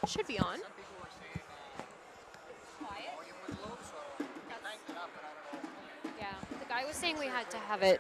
Should be on. Some people were saying volume was low, so we cranked it up, but I don't know. Yeah, the guy was saying we had to have it.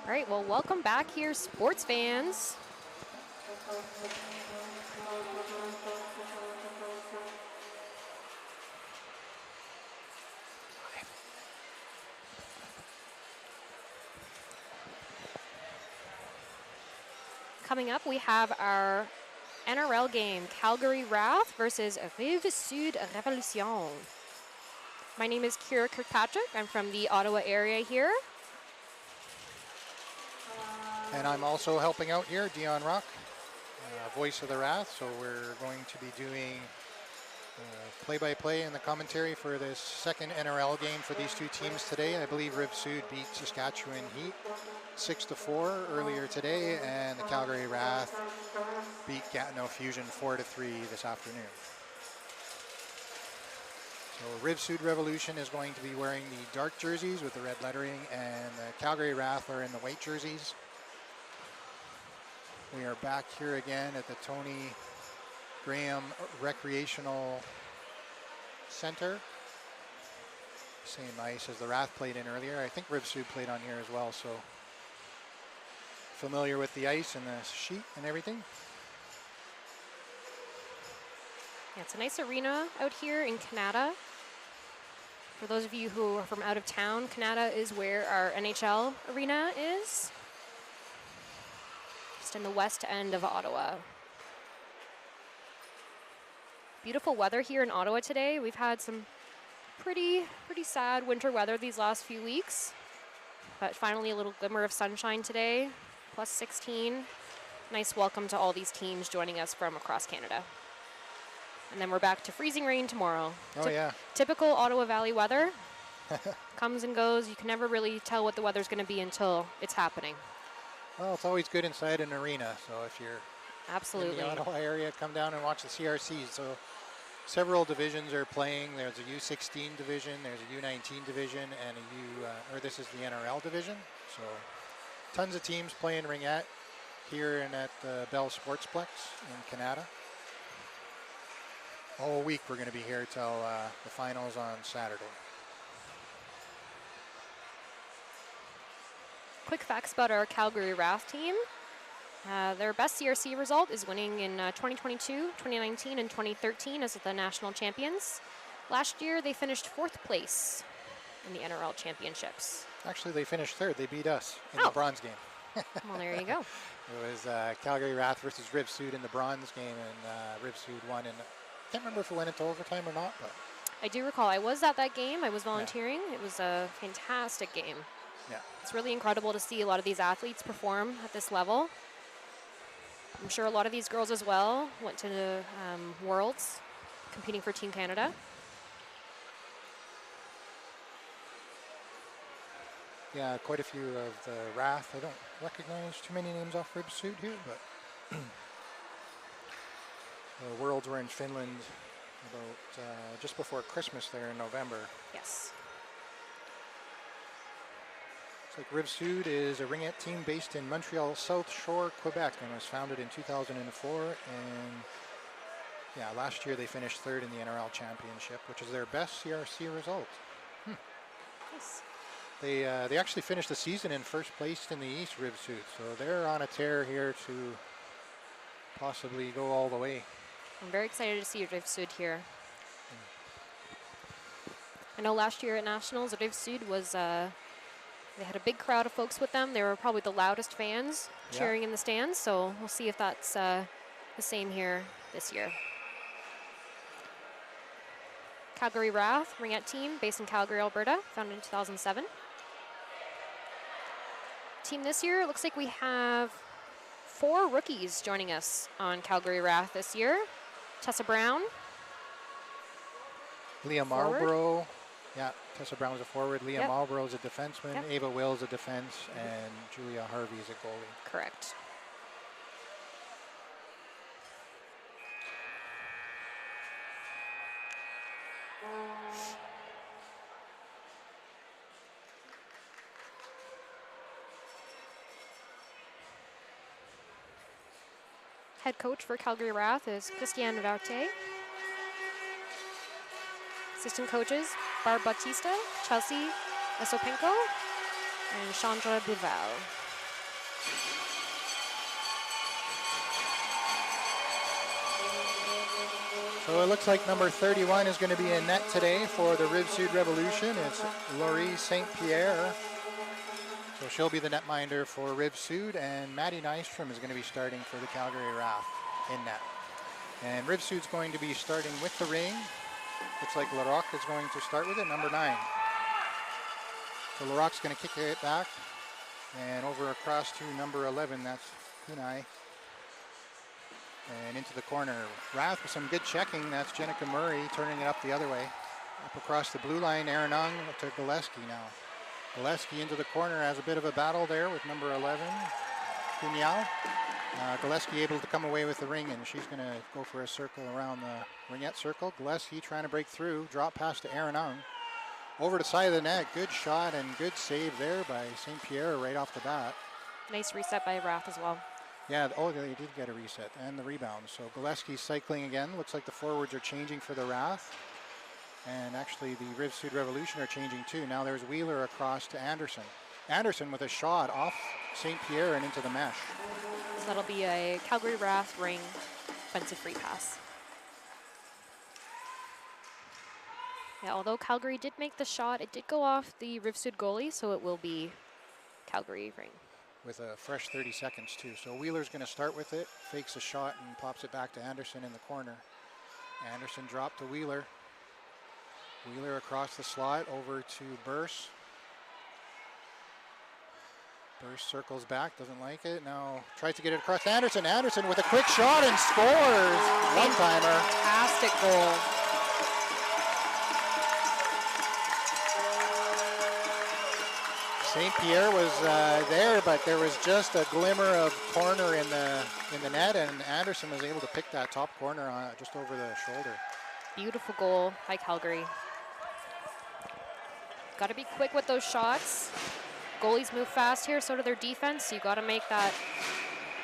All right, well, welcome back here, sports fans. Coming up, we have our NRL game, Calgary RATH versus Rive Sud Revolution. My name is Kira Kirkpatrick. I'm from the Ottawa area here. And I'm also helping out here, Dion Rock, voice of the RATH. So we're going to be doing play-by-play and the commentary for this second NRL game for these two teams today. I believe Rive Sud beat Saskatchewan Heat 6-4 earlier today, and the Calgary RATH beat Gatineau Fusion 4-3 this afternoon. So Rive Sud Revolution is going to be wearing the dark jerseys with the red lettering, and the Calgary RATH are in the white jerseys. We are back here again at the Tony Graham Recreational Center. Same ice as the RATH played in earlier. I think Rive Sud played on here as well, so familiar with the ice and the sheet and everything. Yeah, it's a nice arena out here in Canada. For those of you who are from out of town, Canada is where our NHL arena is. Just in the west end of Ottawa. Beautiful weather here in Ottawa today. We've had some Pretty sad winter weather these last few weeks, but finally a little glimmer of sunshine today. Plus 16. Nice welcome to all these teams joining us from across Canada. And then we're back to freezing rain tomorrow. Oh, yeah. Typical Ottawa Valley weather. Comes and goes. You can never really tell what the weather's going to be until it's happening. Well, it's always good inside an arena. So if you're absolutely in the Ottawa area, come down and watch the CRC. So several divisions are playing. There's a U16 division, there's a U19 division, and this is the NRL division. So tons of teams playing Ringette here and at the Bell Sportsplex in Canada. All week we're going to be here till the finals on Saturday. Quick facts about our Calgary RATH team. Their best CRC result is winning in 2022, 2019, and 2013 as the national champions. Last year, they finished 4th place in the NRL championships. Actually, they finished 3rd. They beat us in the bronze game. Well, there you go. It was Calgary RATH versus Rive Sud in the bronze game, and Rive Sud won. And I can't remember if it went into overtime or not, but I do recall I was at that game. I was volunteering. Yeah. It was a fantastic game. Yeah, it's really incredible to see a lot of these athletes perform at this level. I'm sure a lot of these girls as well went to the Worlds, competing for Team Canada. Yeah, quite a few of the RATH. I don't recognize too many names off Rive Sud here, but the Worlds were in Finland about just before Christmas there in November. Yes. It's like Rive Sud is a Ringette team based in Montreal, South Shore, Quebec, and was founded in 2004. And yeah, last year they finished 3rd in the NRL championship, which is their best CRC result. Nice. They actually finished the season in 1st place in the East, Rive Sud, so they're on a tear here to possibly go all the way. I'm very excited to see Rive Sud here. I know last year at Nationals, Rive Sud was, they had a big crowd of folks with them. They were probably the loudest fans cheering in the stands, so we'll see if that's the same here this year. Calgary RATH, Ringette team, based in Calgary, Alberta, founded in 2007. Team this year, it looks like we have 4 rookies joining us on Calgary RATH this year. Tessa Brown. Leah Marlborough. Yeah, Tessa Brown is a forward. Leah Marlborough is a defenseman. Ava Wills a defense. And Julia Harvey is a goalie. Correct. Head coach for Calgary RATH is Christiane Varte. Assistant coaches, Barb Bautista, Chelsea Esopenko, and Chandra Bouval. So it looks like number 31 is going to be in net today for the Rive Sud Revolution. It's Laurie St. Pierre. So she'll be the netminder for Rive Sud, and Maddie Nystrom is going to be starting for the Calgary RATH in net. And Rive Sud's going to be starting with the ring. Looks like Larocque is going to start with it, number 9. So Larocque's going to kick it back, and over across to number 11, that's Hinai. And into the corner. RATH with some good checking, that's Jenica Murray turning it up the other way. Up across the blue line, Aranung to Gillespie now. Gillespie into the corner, has a bit of a battle there with number 11, Cunyal. Gillespie able to come away with the ring, and she's going to go for a circle around the Ringette circle. Gillespie trying to break through, drop pass to Aranung. Over to the side of the net, good shot and good save there by St. Pierre right off the bat. Nice reset by RATH as well. Yeah, they did get a reset and the rebound. So Gillespie cycling again. Looks like the forwards are changing for the RATH. And actually the Rive Sud Revolution are changing too. Now there's Wheeler across to Anderson. Anderson with a shot off St. Pierre and into the mesh. So that'll be a Calgary RATH ring offensive free pass. Yeah, although Calgary did make the shot, it did go off the Rive Sud goalie, so it will be Calgary ring. With a fresh 30 seconds too. So Wheeler's going to start with it, fakes a shot and pops it back to Anderson in the corner. Anderson dropped to Wheeler. Wheeler across the slot over to Burse. Burse circles back, doesn't like it. Now tries to get it across to Anderson. Anderson with a quick shot and scores. One-timer. Fantastic goal. St. Pierre was there, but there was just a glimmer of corner in the net, and Anderson was able to pick that top corner just over the shoulder. Beautiful goal by Calgary. Got to be quick with those shots. Goalies move fast here, so do their defense. So you got to make that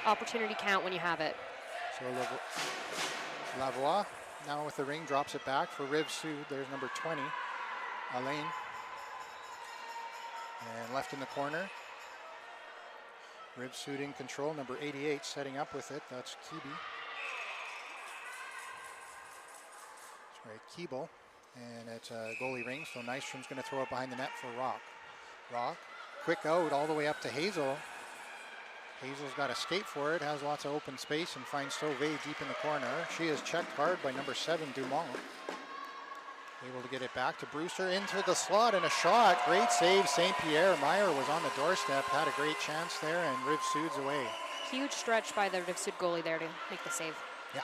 opportunity count when you have it. So Lavoie now with the ring drops it back for Rive Sud. There's number 20, Alain. And left in the corner. Rive Sud in control, number 88 setting up with it. That's Kiebe. Sorry, Keeble. And it's a goalie ring, so Nystrom's going to throw it behind the net for Rock. Rock, quick out all the way up to Hazel. Hazel's got a skate for it, has lots of open space, and finds Sauvé deep in the corner. She is checked hard by number 7, Dumont. Able to get it back to Brewster into the slot and a shot. Great save, St. Pierre. Meyer was on the doorstep, had a great chance there, and Rive Sud's away. Huge stretch by the Rive Sud goalie there to make the save. Yeah.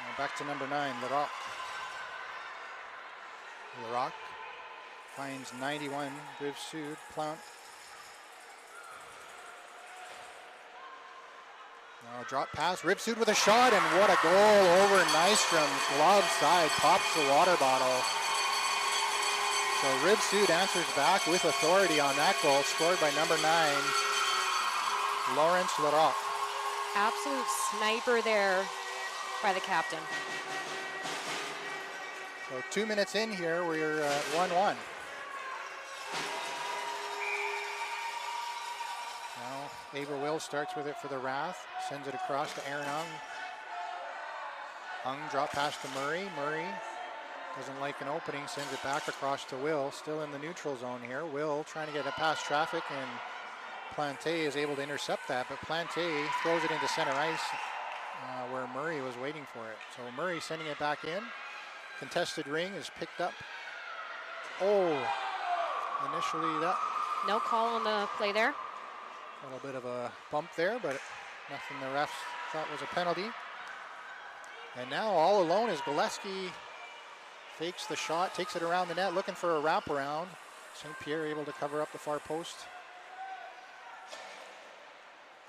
Now back to number 9, Larocque. Larocque finds 91, Rive Sud. Plant. Now a drop pass, Rive Sud with a shot, and what a goal over Nystrom's glove side, pops the water bottle. So Rive Sud answers back with authority on that goal, scored by number 9, Lawrence Larocque. Absolute sniper there by the captain. So 2 minutes in here, we're at 1-1. Now Ava Will starts with it for the Wrath, sends it across to Aaron Ung. Ung drop pass to Murray. Murray doesn't like an opening, sends it back across to Will, still in the neutral zone here. Will trying to get it past traffic, and Plante is able to intercept that, but Plante throws it into center ice where Murray was waiting for it. So Murray sending it back in. Contested ring is picked up. Oh, initially that. No call on the play there. A little bit of a bump there, but nothing the refs thought was a penalty. And now all alone is Gillespie. Fakes the shot, takes it around the net, looking for a wraparound. St. Pierre able to cover up the far post.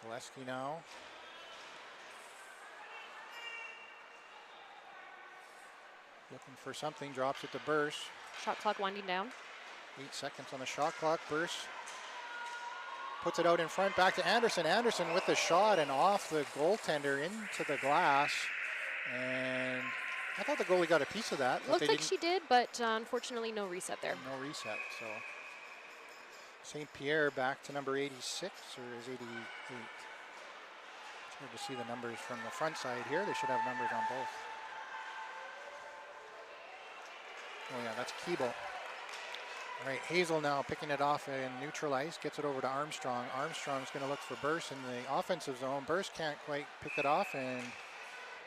Gillespie now. Looking for something, drops it to Burse. Shot clock winding down. 8 seconds on the shot clock. Burse puts it out in front, back to Anderson. Anderson with the shot and off the goaltender into the glass. And I thought the goalie got a piece of that. Looked like she did, but unfortunately no reset there. No reset, so. St. Pierre back to number 86, or is 88? It's hard to see the numbers from the front side here. They should have numbers on both. Oh yeah, that's Keeble. All right, Hazel now picking it off in neutral ice, gets it over to Armstrong. Armstrong's going to look for Burse in the offensive zone. Burse can't quite pick it off, and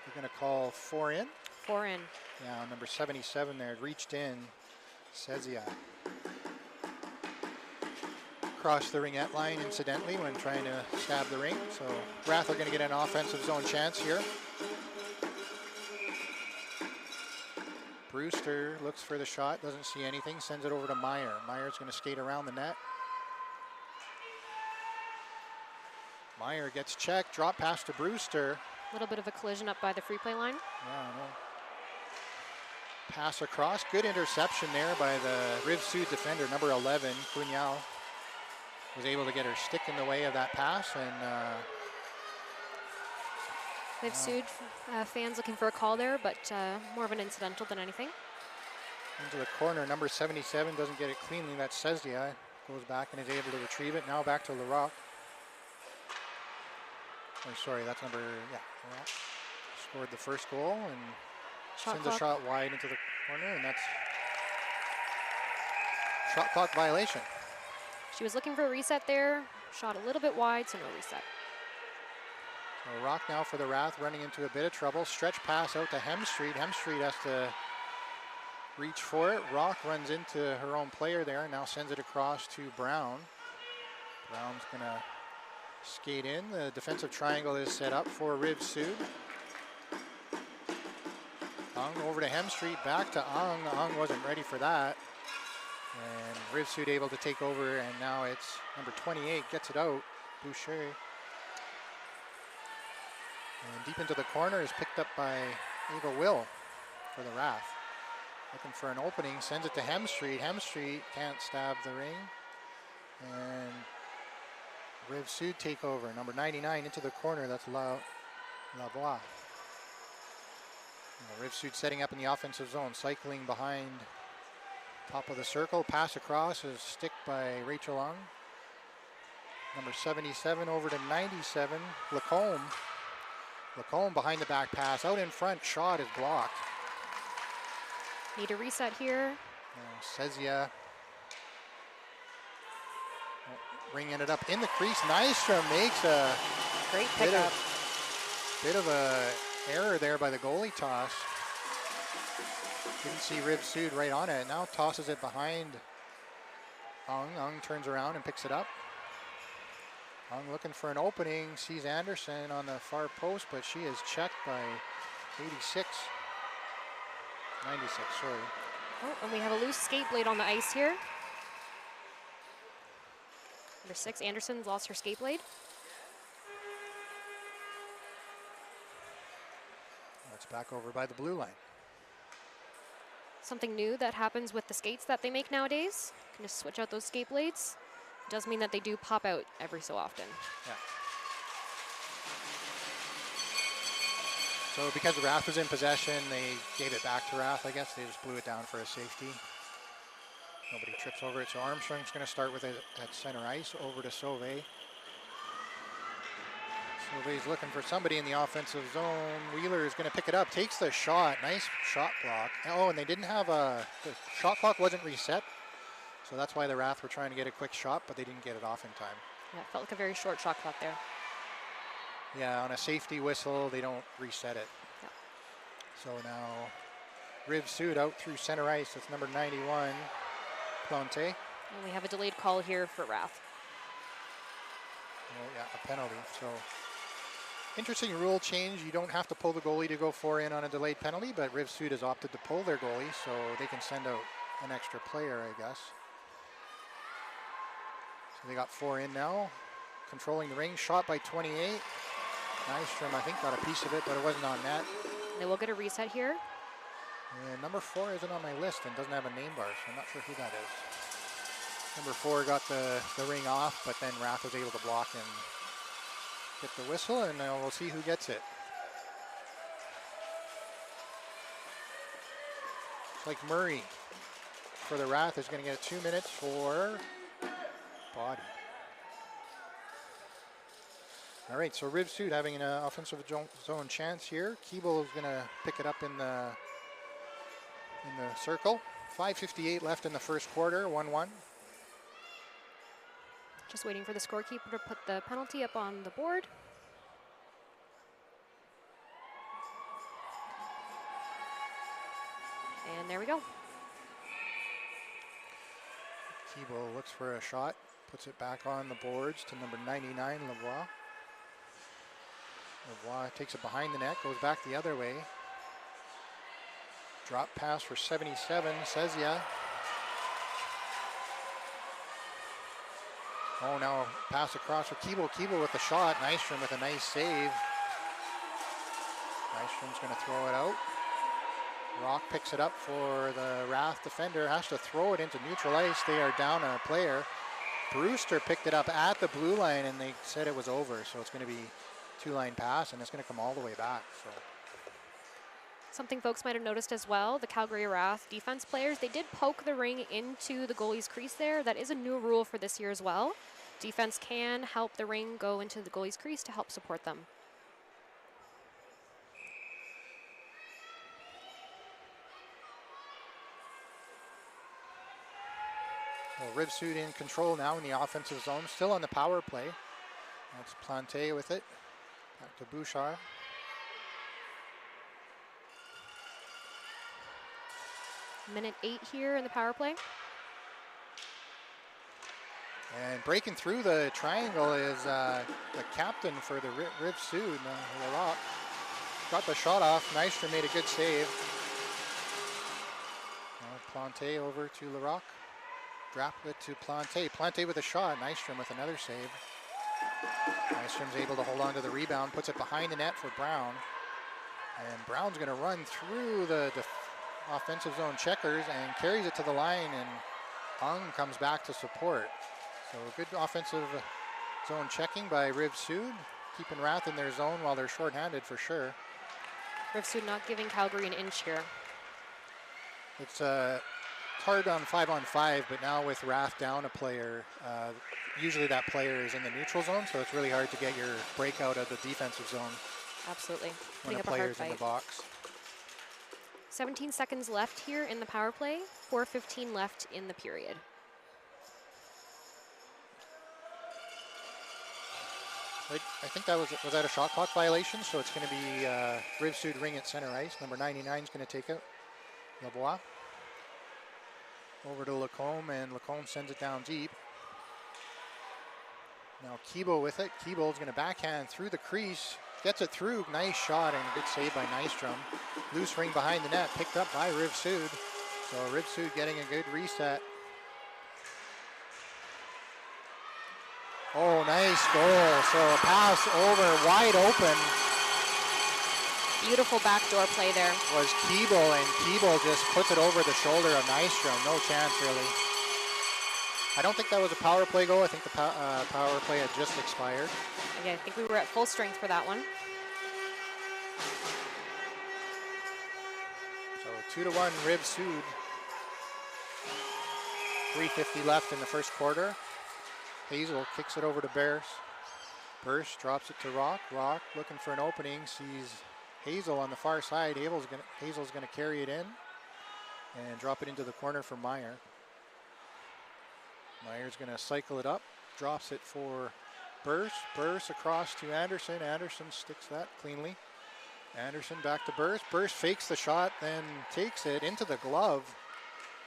we're going to call 4 in. 4 in. Yeah, number 77 there, reached in, Cezia. Crossed the ringette line, incidentally, when trying to stab the ring. So Rath are going to get an offensive zone chance here. Brewster looks for the shot, doesn't see anything, sends it over to Meyer. Meyer's going to skate around the net. Meyer gets checked, drop pass to Brewster. A little bit of a collision up by the free play line. Yeah, I know. Pass across, good interception there by the Rive Sud defender, number 11, Cugnal. Was able to get her stick in the way of that pass, and Rive Sud fans looking for a call there, but more of an incidental than anything. Into the corner, number 77 doesn't get it cleanly. That's Cezia, goes back and is able to retrieve it. Now back to Larocque. Oh, sorry, that's number, Larocque. Scored the first goal and sends a shot wide into the corner, and that's shot clock violation. She was looking for a reset there, shot a little bit wide, so no reset. So Rock now for the Wrath, running into a bit of trouble. Stretch pass out to Hemstreet. Hemstreet has to reach for it. Rock runs into her own player there, now sends it across to Brown. Brown's gonna skate in. The defensive triangle is set up for Rive Sud. Ung over to Hemstreet, back to Ung. Ung wasn't ready for that. And Rive Sud able to take over, and now it's number 28, gets it out, Boucher. And deep into the corner is picked up by Ava Will for the RATH. Looking for an opening, sends it to Hemstreet. Hemstreet can't stab the ring. And Rive Sud take over. Number 99 into the corner, that's Lavoie. Rive Sud setting up in the offensive zone, cycling behind top of the circle. Pass across is stick by Rachel Ung. Number 77 over to 97, Lacombe. Lacombe behind the back pass, out in front, shot is blocked. Need a reset here. Sezia. Ring ended up in the crease. Nystrom makes a great pickup. Bit of a error there by the goalie toss. Didn't see Rive Sud right on it. Now tosses it behind Ung. Ung turns around and picks it up. Ung looking for an opening, sees Anderson on the far post, but she is checked by 86. 96, sorry. Oh, and we have a loose skate blade on the ice here. Number 6, Anderson's lost her skate blade. It's back over by the blue line. Something new that happens with the skates that they make nowadays. You can just switch out those skate blades. It does mean that they do pop out every so often. Yeah. So because the RATH was in possession, they gave it back to RATH, I guess. They just blew it down for a safety. Nobody trips over it, so Armstrong's going to start with it at center ice, over to Sauvé. Sauvé's looking for somebody in the offensive zone. Wheeler is going to pick it up, takes the shot. Nice shot block. Oh, and they didn't have the shot clock wasn't reset, so that's why the RATH were trying to get a quick shot, but they didn't get it off in time. Yeah, it felt like a very short shot clock there. Yeah, on a safety whistle, they don't reset it. Yep. So now Rive Sud out through center ice. That's number 91, Plante. And we have a delayed call here for RATH. Oh, yeah, a penalty. So interesting rule change. You don't have to pull the goalie to go 4 in on a delayed penalty, but Rive Sud has opted to pull their goalie, so they can send out an extra player, I guess. So they got 4 in now. Controlling the ring, shot by 28. Nystrom, I think, got a piece of it, but it wasn't on net. They will get a reset here. And number 4 isn't on my list and doesn't have a name bar, so I'm not sure who that is. Number 4 got the ring off, but then RATH was able to block and get the whistle, and now we'll see who gets it. It's like Murray for the RATH is going to get 2 minutes for body. All right, so Rive Sud having an offensive zone chance here. Keeble is going to pick it up in the circle. 5:58 left in the first quarter, 1-1. Just waiting for the scorekeeper to put the penalty up on the board. And there we go. Keeble looks for a shot, puts it back on the boards to number 99, Lavoie. Lavoie takes it behind the net, goes back the other way. Drop pass for 77, Sezia. Oh, now pass across for Keeble. Keeble with the shot. Nystrom with a nice save. Nystrom's going to throw it out. Rock picks it up for the RATH defender. Has to throw it into neutral ice. They are down a player. Brewster picked it up at the blue line, and they said it was over. So it's going to be 2-line pass, and it's going to come all the way back. So Something folks might have noticed as well, the Calgary RATH defense players, they did poke the ring into the goalie's crease there. That is a new rule for this year as well. Defense can help the ring go into the goalie's crease to help support them. Well, Rive Sud in control now in the offensive zone, still on the power play. That's Plante with it. Back to Bouchard. Minute 8 here in the power play. And breaking through the triangle is the captain for the Rive Sud, Larocque. Got the shot off. Nystrom made a good save. Now Plante over to Larocque. Drop it to Plante. Plante with a shot. Nystrom with another save. Nystrom's able to hold on to the rebound. Puts it behind the net for Brown. And Brown's going to run through the offensive zone checkers and carries it to the line. And Hung comes back to support. So good offensive zone checking by Rive Sud, keeping RATH in their zone while they're shorthanded for sure. Rive Sud not giving Calgary an inch here. It's hard on 5-on-5, but now with RATH down a player, usually that player is in the neutral zone, so it's really hard to get your breakout of the defensive zone. Absolutely. When a player's in the box. 17 seconds left here in the power play, 4:15 left in the period. I think that was that a shot clock violation? So it's going to be Rive Sud Ringette center ice. Number 99 is going to take it. Lavoie. Over to Lacombe, and Lacombe sends it down deep. Now Keeble with it. Keeble's going to backhand through the crease. Gets it through. Nice shot and a good save by Nystrom. Loose ring behind the net. Picked up by Rive Sud. So Rive Sud getting a good reset. Oh, nice goal. So a pass over, wide open. Beautiful backdoor play there. Was Keeble, and Keeble just puts it over the shoulder of Nystrom. No chance, really. I don't think that was a power play goal. I think the power play had just expired. Okay, I think we were at full strength for that one. So 2-1 Rive Sud. 3:50 left in the first quarter. Hazel kicks it over to Bears. Burst drops it to Rock. Rock looking for an opening. Sees Hazel on the far side. Hazel's gonna carry it in and drop it into the corner for Meyer. Meyer's gonna cycle it up. Drops it for Burst. Burst across to Anderson. Anderson sticks that cleanly. Anderson back to Burst. Burst fakes the shot, then takes it into the glove.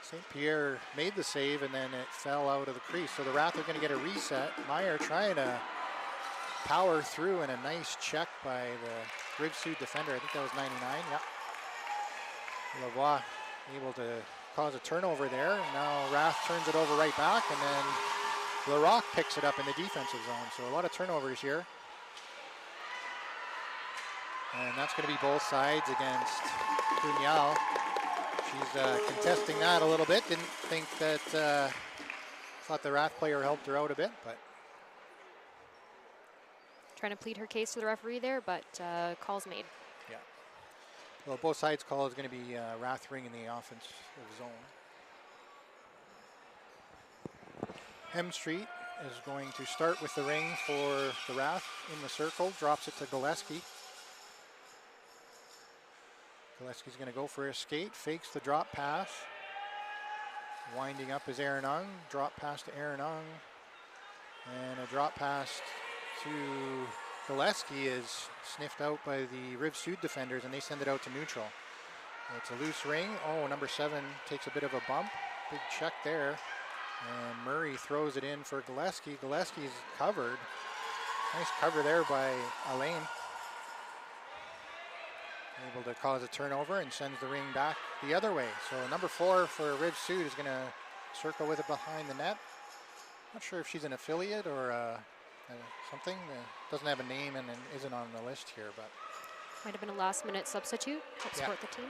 St. Pierre made the save, and then it fell out of the crease. So the RATH are going to get a reset. Meyer trying to power through, and a nice check by the Rive Sud defender. I think that was 99, yeah. Lavoie able to cause a turnover there. And now RATH turns it over right back, and then Larocque picks it up in the defensive zone. So a lot of turnovers here. And that's going to be both sides against Pugnal. She's contesting that a little bit. Didn't think that, thought the RATH player helped her out a bit, but. Trying to plead her case to the referee there, but call's made. Yeah. Well, both sides' call is going to be RATH ring in the offensive zone. Hem Street is going to start with the ring for the RATH in the circle, drops it to Gillespie. Gillespie's going to go for a skate, fakes the drop pass. Winding up is Aaron Ung, drop pass to Aaron Ung. And a drop pass to Gillespie is sniffed out by the Rive Sud defenders, and they send it out to neutral. It's a loose ring. Oh, number 7 takes a bit of a bump. Big check there. And Murray throws it in for Gillespie. Gillespie's covered. Nice cover there by Alain. Able to cause a turnover and sends the ring back the other way. So number 4 for Rive Sud is going to circle with it behind the net. Not sure if she's an affiliate or something. Doesn't have a name and isn't on the list here, but might have been a last-minute substitute. Help support the team.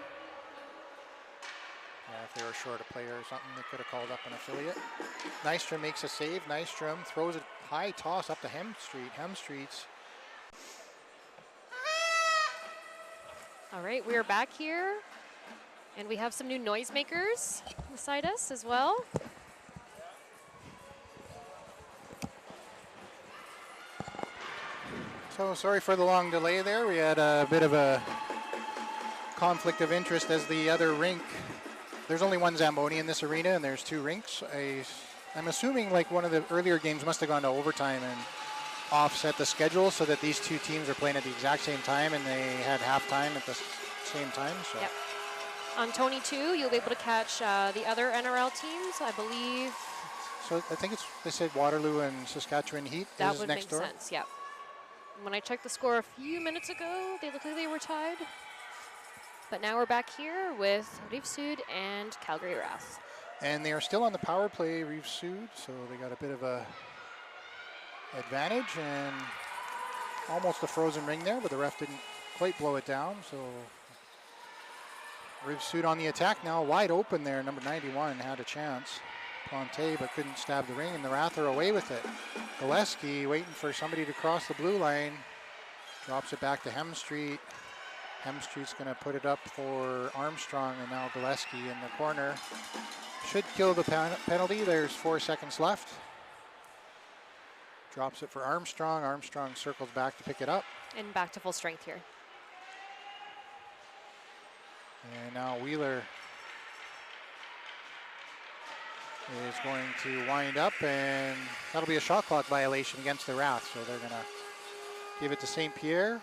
Yeah, if they were short a player or something, they could have called up an affiliate. Nystrom makes a save. Nystrom throws it high toss up to Hem Street. Hem Street's. All right, we are back here, and we have some new noisemakers beside us as well. So sorry for the long delay there. We had a bit of a conflict of interest as the other rink. There's only one Zamboni in this arena, and there's 2 rinks. I'm assuming like one of the earlier games must have gone to overtime and offset the schedule so that these 2 teams are playing at the exact same time, and they had halftime at the same time. So yep. On Tony 2, you'll be able to catch the other NRL teams, I believe. So I think they said Waterloo and Saskatchewan Heat That is would next make door. sense, yep. When I checked the score a few minutes ago, they looked like they were tied. But now we're back here with Rive Sud and Calgary RATH. And they are still on the power play, Rive Sud, so they got a bit of a advantage and almost a frozen ring there, but the ref didn't quite blow it down. So Rive Sud on the attack now, wide open there. Number 91 had a chance. Ponte, but couldn't stab the ring, and the RATH are away with it. Gillespie waiting for somebody to cross the blue line. Drops it back to Hemstreet. Hemstreet's going to put it up for Armstrong, and now Gillespie in the corner. Should kill the penalty. There's 4 seconds left. Drops it for Armstrong. Armstrong circles back to pick it up. And back to full strength here. And now Wheeler is going to wind up, and that'll be a shot clock violation against the RATH. So they're going to give it to St. Pierre.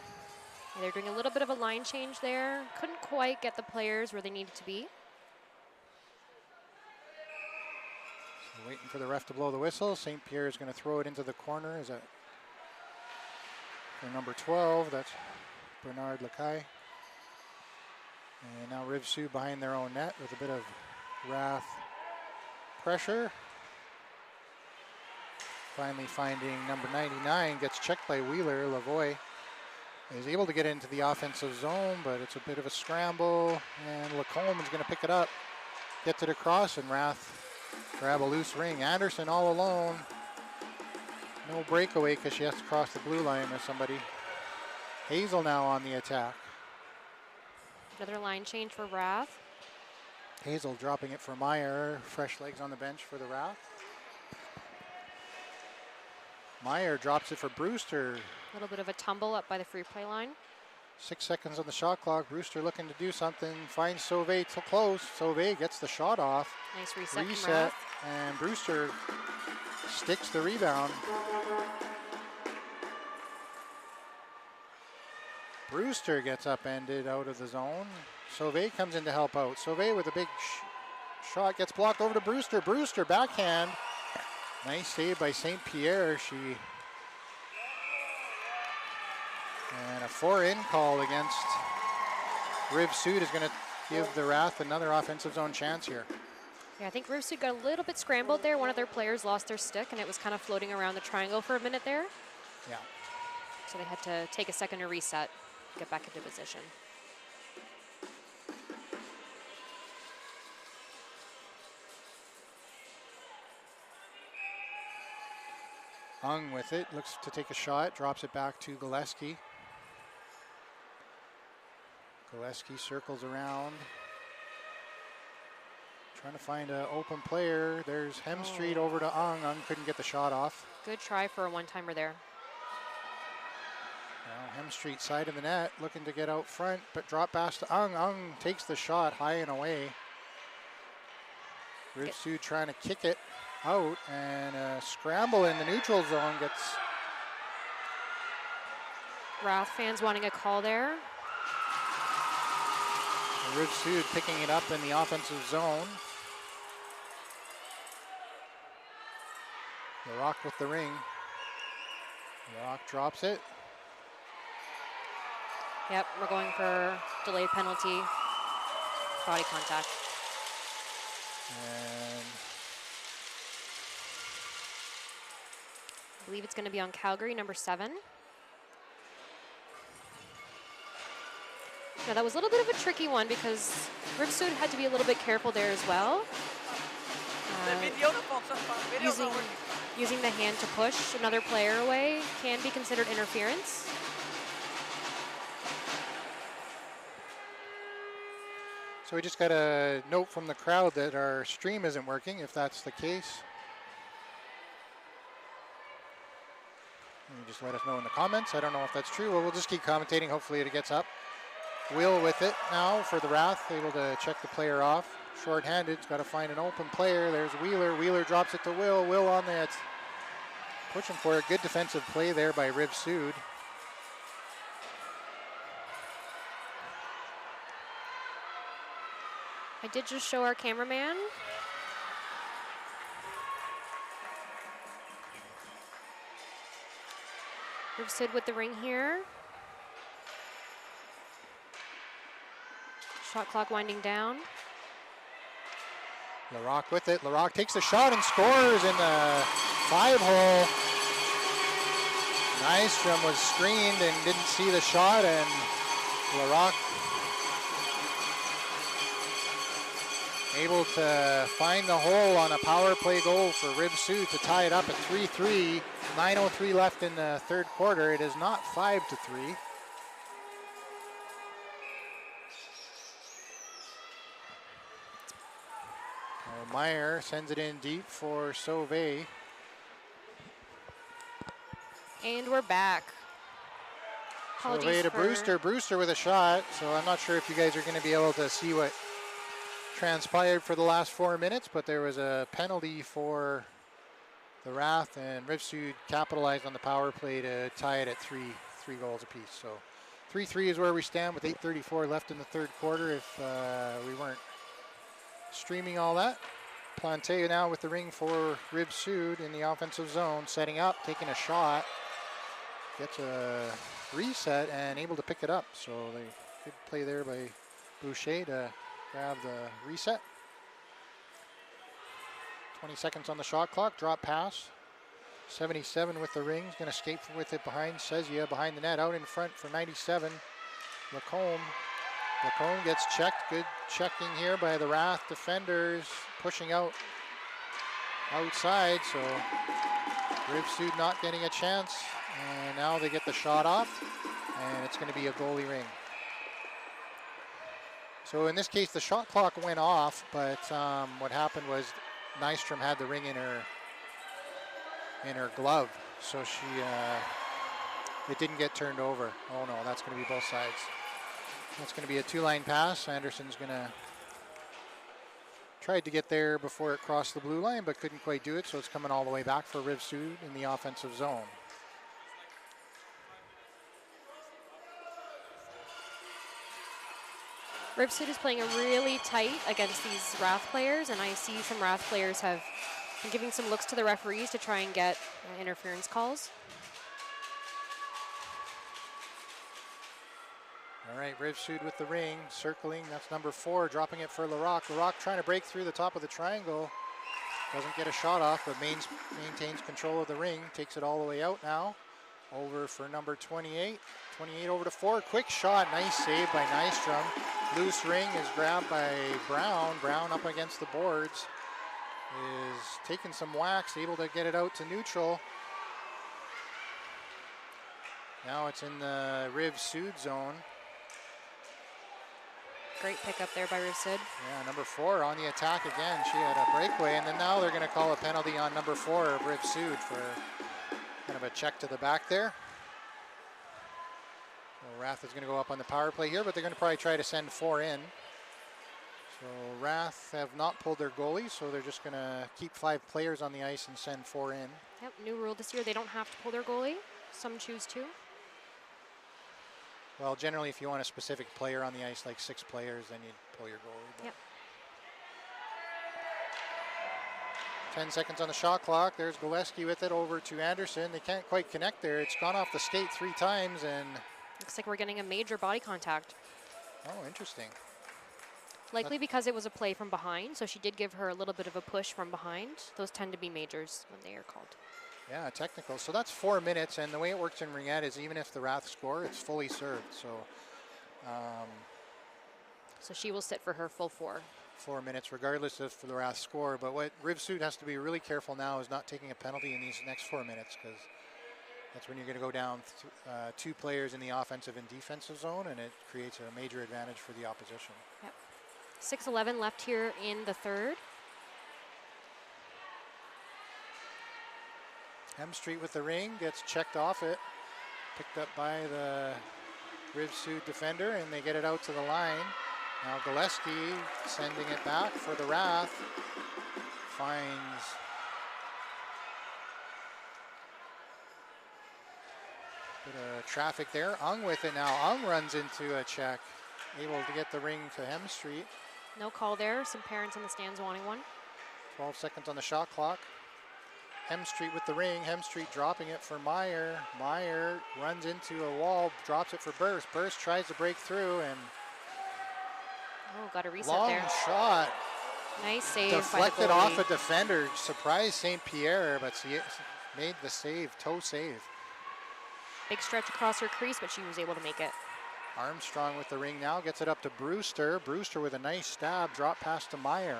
Yeah, they're doing a little bit of a line change there. Couldn't quite get the players where they needed to be. So waiting for the ref to blow the whistle. St. Pierre is going to throw it into the corner. Is that for number 12? That's Bernard Lacaille. And now Rive Sud behind their own net with a bit of RATH pressure. Finally finding number 99, gets checked by Wheeler. Lavoie is able to get into the offensive zone, but it's a bit of a scramble, and Lacombe is going to pick it up, gets it across, and RATH grab a loose ring. Anderson all alone. No breakaway because she has to cross the blue line with somebody. Hazel now on the attack. Another line change for RATH. Hazel dropping it for Meyer. Fresh legs on the bench for the RATH. Meyer drops it for Brewster. A little bit of a tumble up by the free play line. 6 seconds on the shot clock. Brewster looking to do something. Finds Sauvé to close. Sauvé gets the shot off. Nice reset from RATH. And Brewster sticks the rebound. Brewster gets upended out of the zone. Sauvé comes in to help out. Sauvé with a big shot gets blocked over to Brewster. Brewster backhand. Nice save by St. Pierre. And a 4-in call against Rive Sud is going to give the RATH another offensive zone chance here. Yeah, I think Rive Sud got a little bit scrambled there. One of their players lost their stick, and it was kind of floating around the triangle for a minute there. Yeah. So they had to take a second to reset, get back into position. Ung with it, looks to take a shot, drops it back to Gillespie. Gillespie circles around. Trying to find an open player. There's Hemstreet over to Ung. Ung couldn't get the shot off. Good try for a one-timer there. Now Hemstreet side of the net, looking to get out front, but drop pass to Ung. Ung takes the shot high and away. Rive Sud trying to kick it out, and a scramble in the neutral zone gets... RATH fans wanting a call there. Rive Sud picking it up in the offensive zone. Larocque with the ring. Larocque drops it. Yep, we're going for delayed penalty, body contact. And I believe it's going to be on Calgary, number 7. Now that was a little bit of a tricky one because Rive Sud had to be a little bit careful there as well. Using the hand to push another player away can be considered interference. so we just got a note from the crowd that our stream isn't working, if that's the case. You just let us know in the comments. I don't know if that's true. Well, we'll just keep commentating. Hopefully it gets up. Will with it now for the RATH, able to check the player off. Short-handed, got to find an open player. There's Wheeler. Wheeler drops it to Will. Will on the pushing for a good defensive play there by Rive Sud. I did just show our cameraman. Rive Sud with the ring here. Shot clock winding down. LaRock with it. LaRock takes the shot and scores in the 5-hole. Nystrom was screened and didn't see the shot, and LaRock able to find the hole on a power play goal for Rive Sud to tie it up at 3-3. 9:03 left in the third quarter. It is not 5-3. Meyer sends it in deep for Sauvé. And we're back. Sauvé to Brewster. Brewster with a shot. So I'm not sure if you guys are going to be able to see what transpired for the last 4 minutes, but there was a penalty for the RATH, and Rive Sud capitalized on the power play to tie it at three goals apiece. So 3-3 is where we stand with 8:34 left in the third quarter if we weren't streaming all that. Plante now with the ring for Rive Sud in the offensive zone, setting up, taking a shot, gets a reset and able to pick it up. So they good play there by Boucher to grab the reset. 20 seconds on the shot clock, drop pass. 77 with the ring, he's gonna escape with it behind Sezia, behind the net, out in front for 97. Lacombe gets checked, good checking here by the RATH defenders, pushing out outside, so Rive Sud not getting a chance, and now they get the shot off, and it's gonna be a goalie ring. So in this case, the shot clock went off, but what happened was Nystrom had the ring in her glove, so it didn't get turned over. Oh no, that's gonna be both sides. That's going to be a two-line pass. Anderson's going to tried to get there before it crossed the blue line, but couldn't quite do it, so it's coming all the way back for Rive Sud in the offensive zone. Rive Sud is playing really tight against these RATH players, and I see some RATH players have been giving some looks to the referees to try and get interference calls. All right, Rive Sud with the ring, circling. That's number 4, dropping it for LaRock. LaRock trying to break through the top of the triangle. Doesn't get a shot off, but maintains control of the ring. Takes it all the way out now. Over for number 28. 28 over to 4. Quick shot. Nice save by Nystrom. Loose ring is grabbed by Brown. Brown up against the boards. Is taking some wax, able to get it out to neutral. Now it's in the Rive Sud zone. Great pickup there by Rive Sud. Yeah, number 4 on the attack again. She had a breakaway, and then now they're going to call a penalty on number 4 of Rive Sud for kind of a check to the back there. So RATH is going to go up on the power play here, but they're going to probably try to send 4 in. So RATH have not pulled their goalie, so they're just going to keep 5 players on the ice and send 4 in. Yep, new rule this year, they don't have to pull their goalie. Some choose to. Well, generally, if you want a specific player on the ice, like 6 players, then you'd pull your goalie. Yep. 10 seconds on the shot clock. There's Gillespie with it over to Anderson. They can't quite connect there. It's gone off the skate 3 times, and looks like we're getting a major body contact. oh, interesting. Likely because it was a play from behind, so she did give her a little bit of a push from behind. Those tend to be majors when they are called. Yeah, technical. So that's 4 minutes, and the way it works in Ringette is even if the RATH score, it's fully served. So, so she will sit for her full 4. 4 minutes, regardless of the RATH score. But what Rive Sud has to be really careful now is not taking a penalty in these next 4 minutes, because that's when you're going to go down 2 players in the offensive and defensive zone, and it creates a major advantage for the opposition. Yep. 6:11 left here in the third. Hemstreet with the ring, gets checked off it. Picked up by the Rive Sud defender, and they get it out to the line. Now Gillespie sending it back for the RATH. Finds bit of traffic there. Ung with it now. Ung runs into a check. Able to get the ring to Hemstreet. No call there. Some parents in the stands wanting one. 12 seconds on the shot clock. Hemstreet with the ring. Hemstreet dropping it for Meyer. Meyer runs into a wall, drops it for Burst. Burst tries to break through and got a reset long there. shot. Nice save. Deflected by the off goalie. a defender. Surprised St. Pierre, but she made the save, toe save. Big stretch across her crease, but she was able to make it. Armstrong with the ring now, gets it up to Brewster. Brewster with a nice stab, drop pass to Meyer.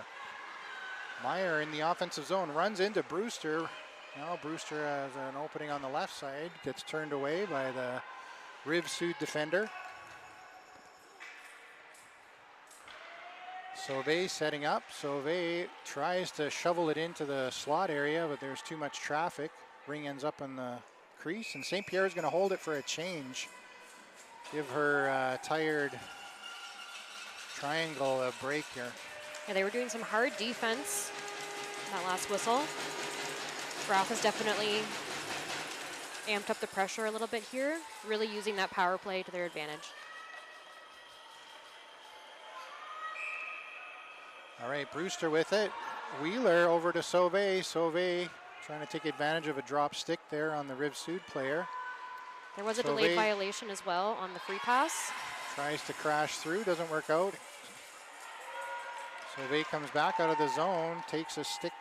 Meyer in the offensive zone, runs into Brewster. Now Brewster has an opening on the left side, gets turned away by the Rive Sud defender. Sauvé setting up. Sauvé tries to shovel it into the slot area, but there's too much traffic. Ring ends up in the crease, and St. Pierre is going to hold it for a change. Give her tired triangle a break here. Yeah, they were doing some hard defense in that last whistle. RATH has definitely amped up the pressure a little bit here, really using that power play to their advantage. All right, Brewster with it. Wheeler over to Sauvé. Sauvé trying to take advantage of a drop stick there on the Rive Sud player. There was a delayed violation as well on the free pass. Tries to crash through, doesn't work out. Sauvé comes back out of the zone, takes a stick,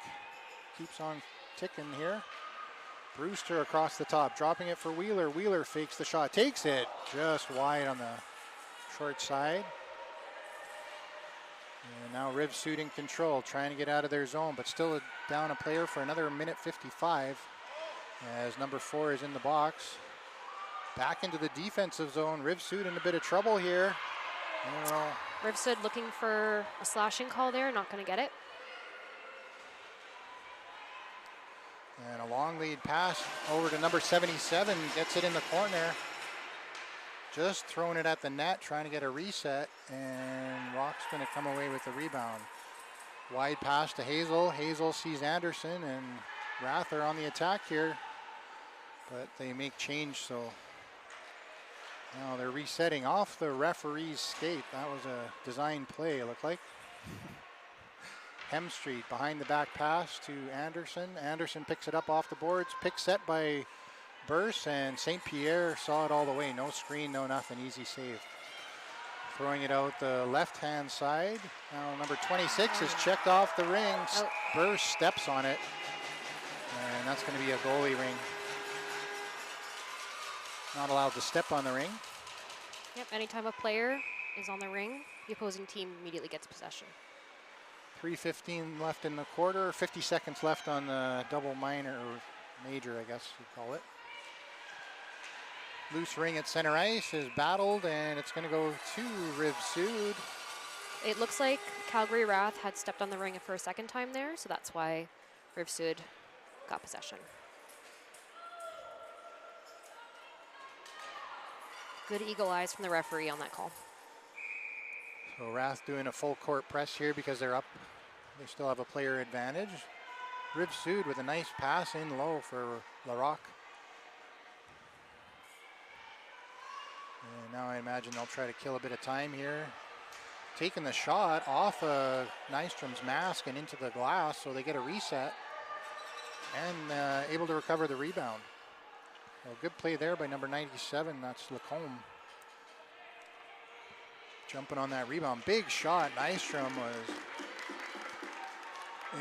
keeps on ticking here. Brewster across the top, dropping it for Wheeler. Wheeler fakes the shot, takes it just wide on the short side. And now Rive Sud in control, trying to get out of their zone, but still down a player for another minute 55 as number 4 is in the box. Back into the defensive zone. Rive Sud in a bit of trouble here. Rive Sud looking for a slashing call there, not going to get it. And a long lead pass over to number 77, gets it in the corner. Just throwing it at the net, trying to get a reset, and Rock's going to come away with the rebound. Wide pass to Hazel. Hazel sees Anderson, and RATH are on the attack here, but they make change, so now they're resetting off the referee's skate. That was a design play, it looked like. Hemstreet behind the back pass to Anderson. Anderson picks it up off the boards. Pick set by Burst, and St. Pierre saw it all the way. No screen, no nothing. Easy save. Throwing it out the left-hand side. Now number 26 is checked off the ring. Burst steps on it, and that's going to be a goalie ring. Not allowed to step on the ring. Yep, anytime a player is on the ring, the opposing team immediately gets possession. 3:15 left in the quarter, 50 seconds left on the double minor, or major, I guess you call it. Loose ring at center ice is battled, and it's going to go to Rive Sud. It looks like Calgary RATH had stepped on the ring for a second time there, so that's why Rive Sud got possession. Good eagle eyes from the referee on that call. So RATH doing a full court press here because they're up. They still have a player advantage. Rive Sud with a nice pass in low for Larocque. And now I imagine they'll try to kill a bit of time here. Taking the shot off Nystrom's mask and into the glass, so they get a reset. And able to recover the rebound. Well, good play there by number 97, that's Lacombe. Jumping on that rebound, big shot. Nystrom was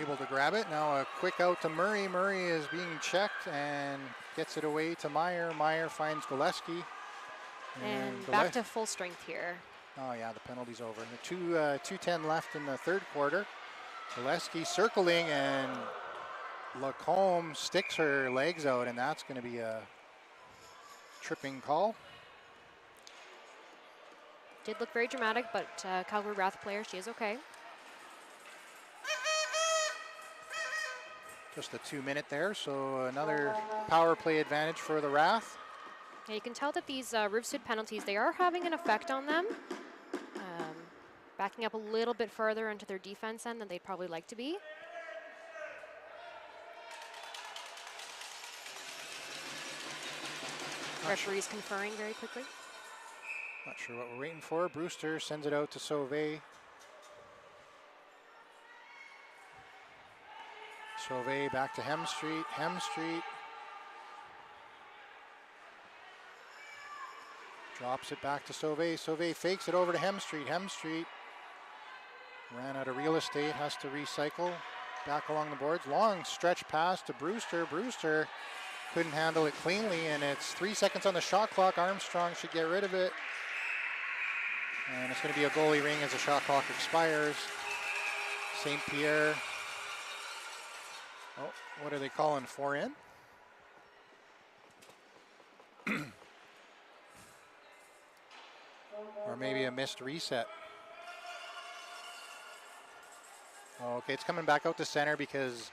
able to grab it. Now a quick out to Murray. Murray is being checked and gets it away to Meyer. Meyer finds Gillespie. And back to full strength here. Oh yeah, the penalty's over. The 2:10 left in the third quarter. Gillespie circling, and Lacombe sticks her legs out, and that's going to be a tripping call. Did look very dramatic, but Calgary RATH player, she is okay. Just a 2 minute there, so another power play advantage for the RATH. Yeah, you can tell that these Rive Sud penalties, they are having an effect on them. Backing up a little bit further into their defense end than they'd probably like to be. Referees conferring very quickly. Not sure what we're waiting for. Brewster sends it out to Sauvé. Sauvé back to Hemstreet. Hemstreet drops it back to Sauvé. Sauvé fakes it over to Hemstreet. Hemstreet ran out of real estate, has to recycle back along the boards. Long stretch pass to Brewster. Brewster couldn't handle it cleanly, and it's 3 seconds on the shot clock. Armstrong should get rid of it. And it's going to be a goalie ring as the shot clock expires. St. Pierre. Oh, what are they calling? 4 in? Or maybe a missed reset. Okay, it's coming back out to center because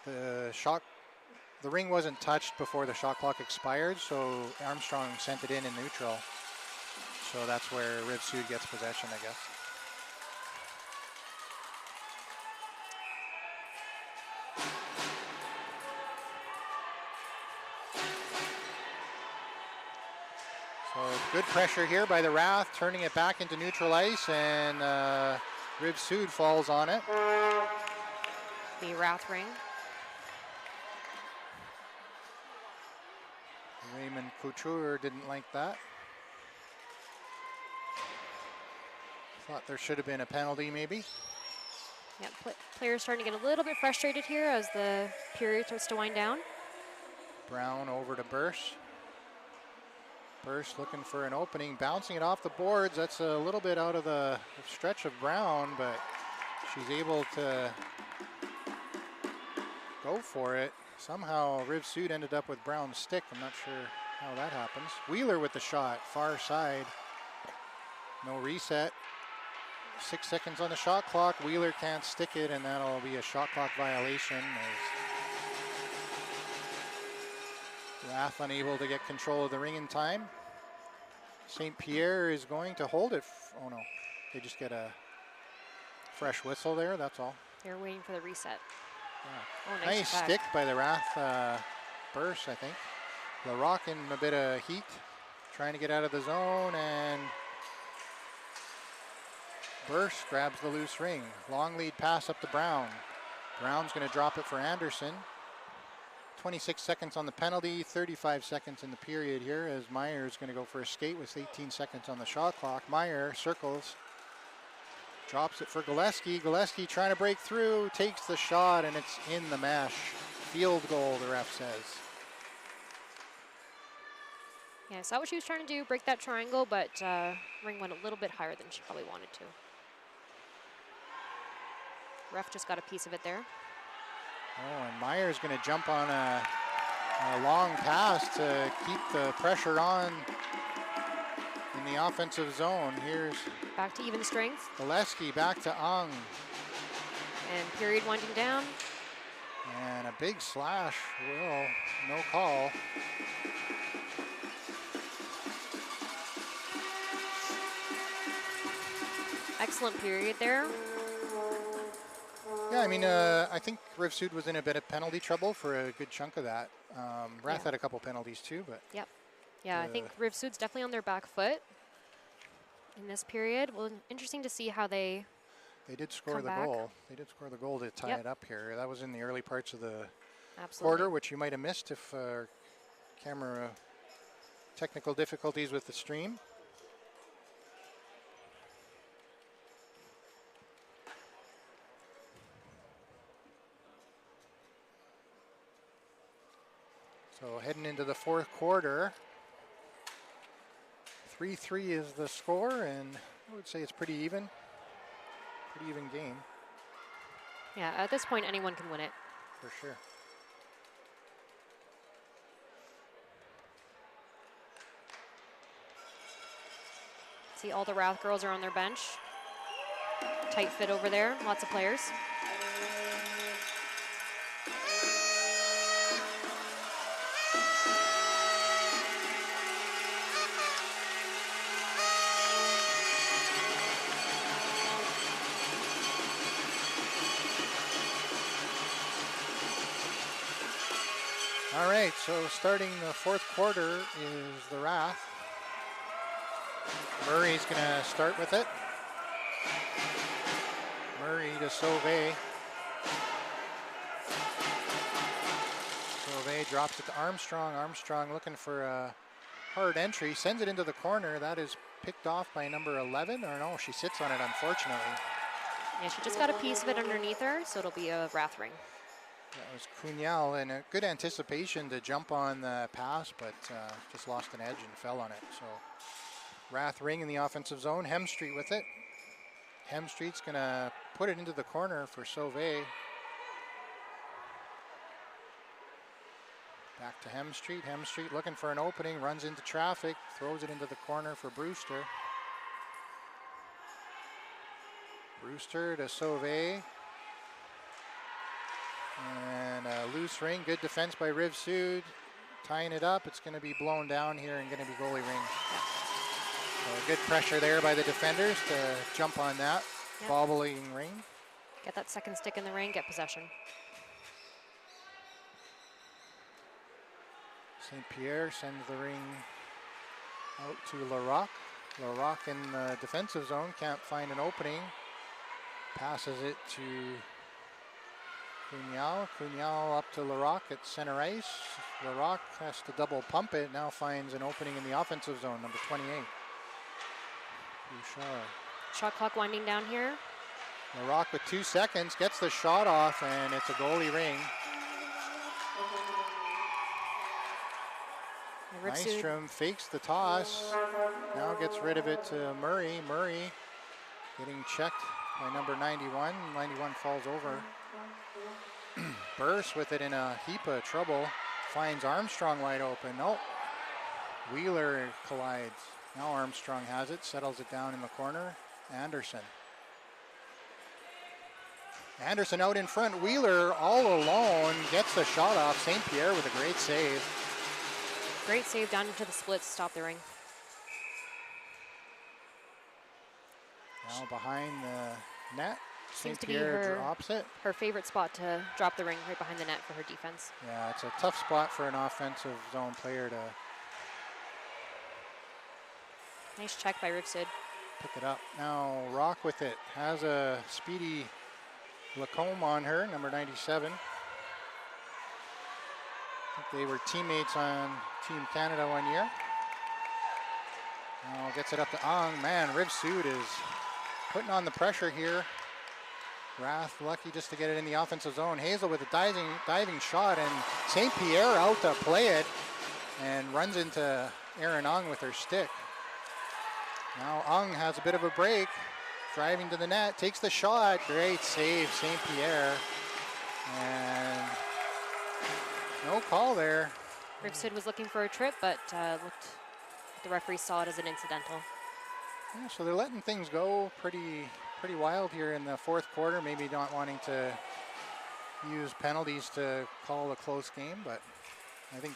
the ring wasn't touched before the shot clock expired, so Armstrong sent it in neutral. So that's where Rive Sud gets possession, I guess. So good pressure here by the RATH, turning it back into neutral ice, and Rive Sud falls on it. The RATH ring. Raymond Couture didn't like that. Thought there should have been a penalty maybe. Yeah, players starting to get a little bit frustrated here as the period starts to wind down. Brown over to Burse. Burse looking for an opening, bouncing it off the boards. That's a little bit out of the stretch of Brown, but she's able to go for it. Somehow Rive Sud ended up with Brown's stick. I'm not sure how that happens. Wheeler with the shot, far side. No reset. 6 seconds on the shot clock. Wheeler can't stick it, and that'll be a shot clock violation. RATH unable to get control of the ring in time. St. Pierre is going to hold it. Oh no, they just get a fresh whistle there, that's all. They're waiting for the reset. Yeah. Oh, nice stick by the RATH Burse, I think. LaRocque in a bit of heat, trying to get out of the zone, and Burse grabs the loose ring. Long lead pass up to Brown. Brown's going to drop it for Anderson. 26 seconds on the penalty, 35 seconds in the period here as Meyer's going to go for a skate with 18 seconds on the shot clock. Meyer circles, drops it for Gillespie. Gillespie trying to break through, takes the shot, and it's in the mesh. Field goal, the ref says. Yeah, I saw what she was trying to do, break that triangle, but ring went a little bit higher than she probably wanted to. Ref just got a piece of it there. Oh, and Meyer's going to jump on a long pass to keep the pressure on in the offensive zone. Here's back to even strength. Gillespie back to Ung. And period winding down. And a big slash. Will, no call. Excellent period there. Yeah, I mean, I think Rive Sud was in a bit of penalty trouble for a good chunk of that. RATH had a couple penalties too, but. Yep. Yeah, I think Rive Sud's definitely on their back foot in this period. Well, interesting to see how they. They did score the goal. They did score the goal to tie it up here. That was in the early parts of the quarter, which you might have missed if camera technical difficulties with the stream. So heading into the fourth quarter, 3-3 is the score, and I would say it's pretty even game. Yeah, at this point, anyone can win it. For sure. See, all the RATH girls are on their bench. Tight fit over there, lots of players. All right, so starting the fourth quarter is the RATH. Murray's going to start with it. Murray to Sauvé. away, drops it to Armstrong. Armstrong looking for a hard entry, sends it into the corner. That is picked off by number 11, or no, she sits on it, unfortunately. Yeah, she just got a piece of it underneath her, so it'll be a RATH ring. That was Cunyal, and a good anticipation to jump on the pass, but just lost an edge and fell on it. So RATH ring in the offensive zone. Hemstreet with it. Hemstreet's going to put it into the corner for Sauvé. Back to Hemstreet. Hemstreet looking for an opening, runs into traffic, throws it into the corner for Brewster. Brewster to Sauvé. And a loose ring, good defense by Rive Sud. Tying it up, it's going to be blown down here and going to be goalie ring. So good pressure there by the defenders to jump on that bobbling ring. Get that second stick in the ring, get possession. St. Pierre sends the ring out to Larocque. Larocque in the defensive zone, can't find an opening. Passes it to Cunyal. Cunyal up to Larocque at center ice. Larocque has to double pump it, now finds an opening in the offensive zone, number 28. Bouchard. Shot clock winding down here. Larocque with 2 seconds, gets the shot off, and it's a goalie ring. Nystrom fakes the toss, now gets rid of it to Murray. Murray getting checked by number 91. 91 falls over. Burst with it in a heap of trouble. Finds Armstrong wide open. Nope. Wheeler collides. Now Armstrong has it, settles it down in the corner. Anderson. Anderson out in front. Wheeler all alone gets the shot off. St. Pierre with a great save. Great save down into the split to stop the ring. Now behind the net. Seems St. to be Pierre drops it. her favorite spot to drop the ring, right behind the net for her defense. Yeah, it's a tough spot for an offensive zone player to Nice check by Rive Sud. pick it up. Now Rock with it. Has a speedy Lacombe on her, number 97. I think they were teammates on Team Canada one year. Now gets it up to Ong. Man, Rive Sud is putting on the pressure here. RATH lucky just to get it in the offensive zone. Hazel with a diving shot, and St. Pierre out to play it and runs into Aaron Ong with her stick. Now Ong has a bit of a break, driving to the net, takes the shot. Great save, St. Pierre. And no call there. Rive Sud was looking for a trip, but the referee saw it as an incidental. Yeah, so they're letting things go pretty wild here in the fourth quarter, maybe not wanting to use penalties to call a close game, but I think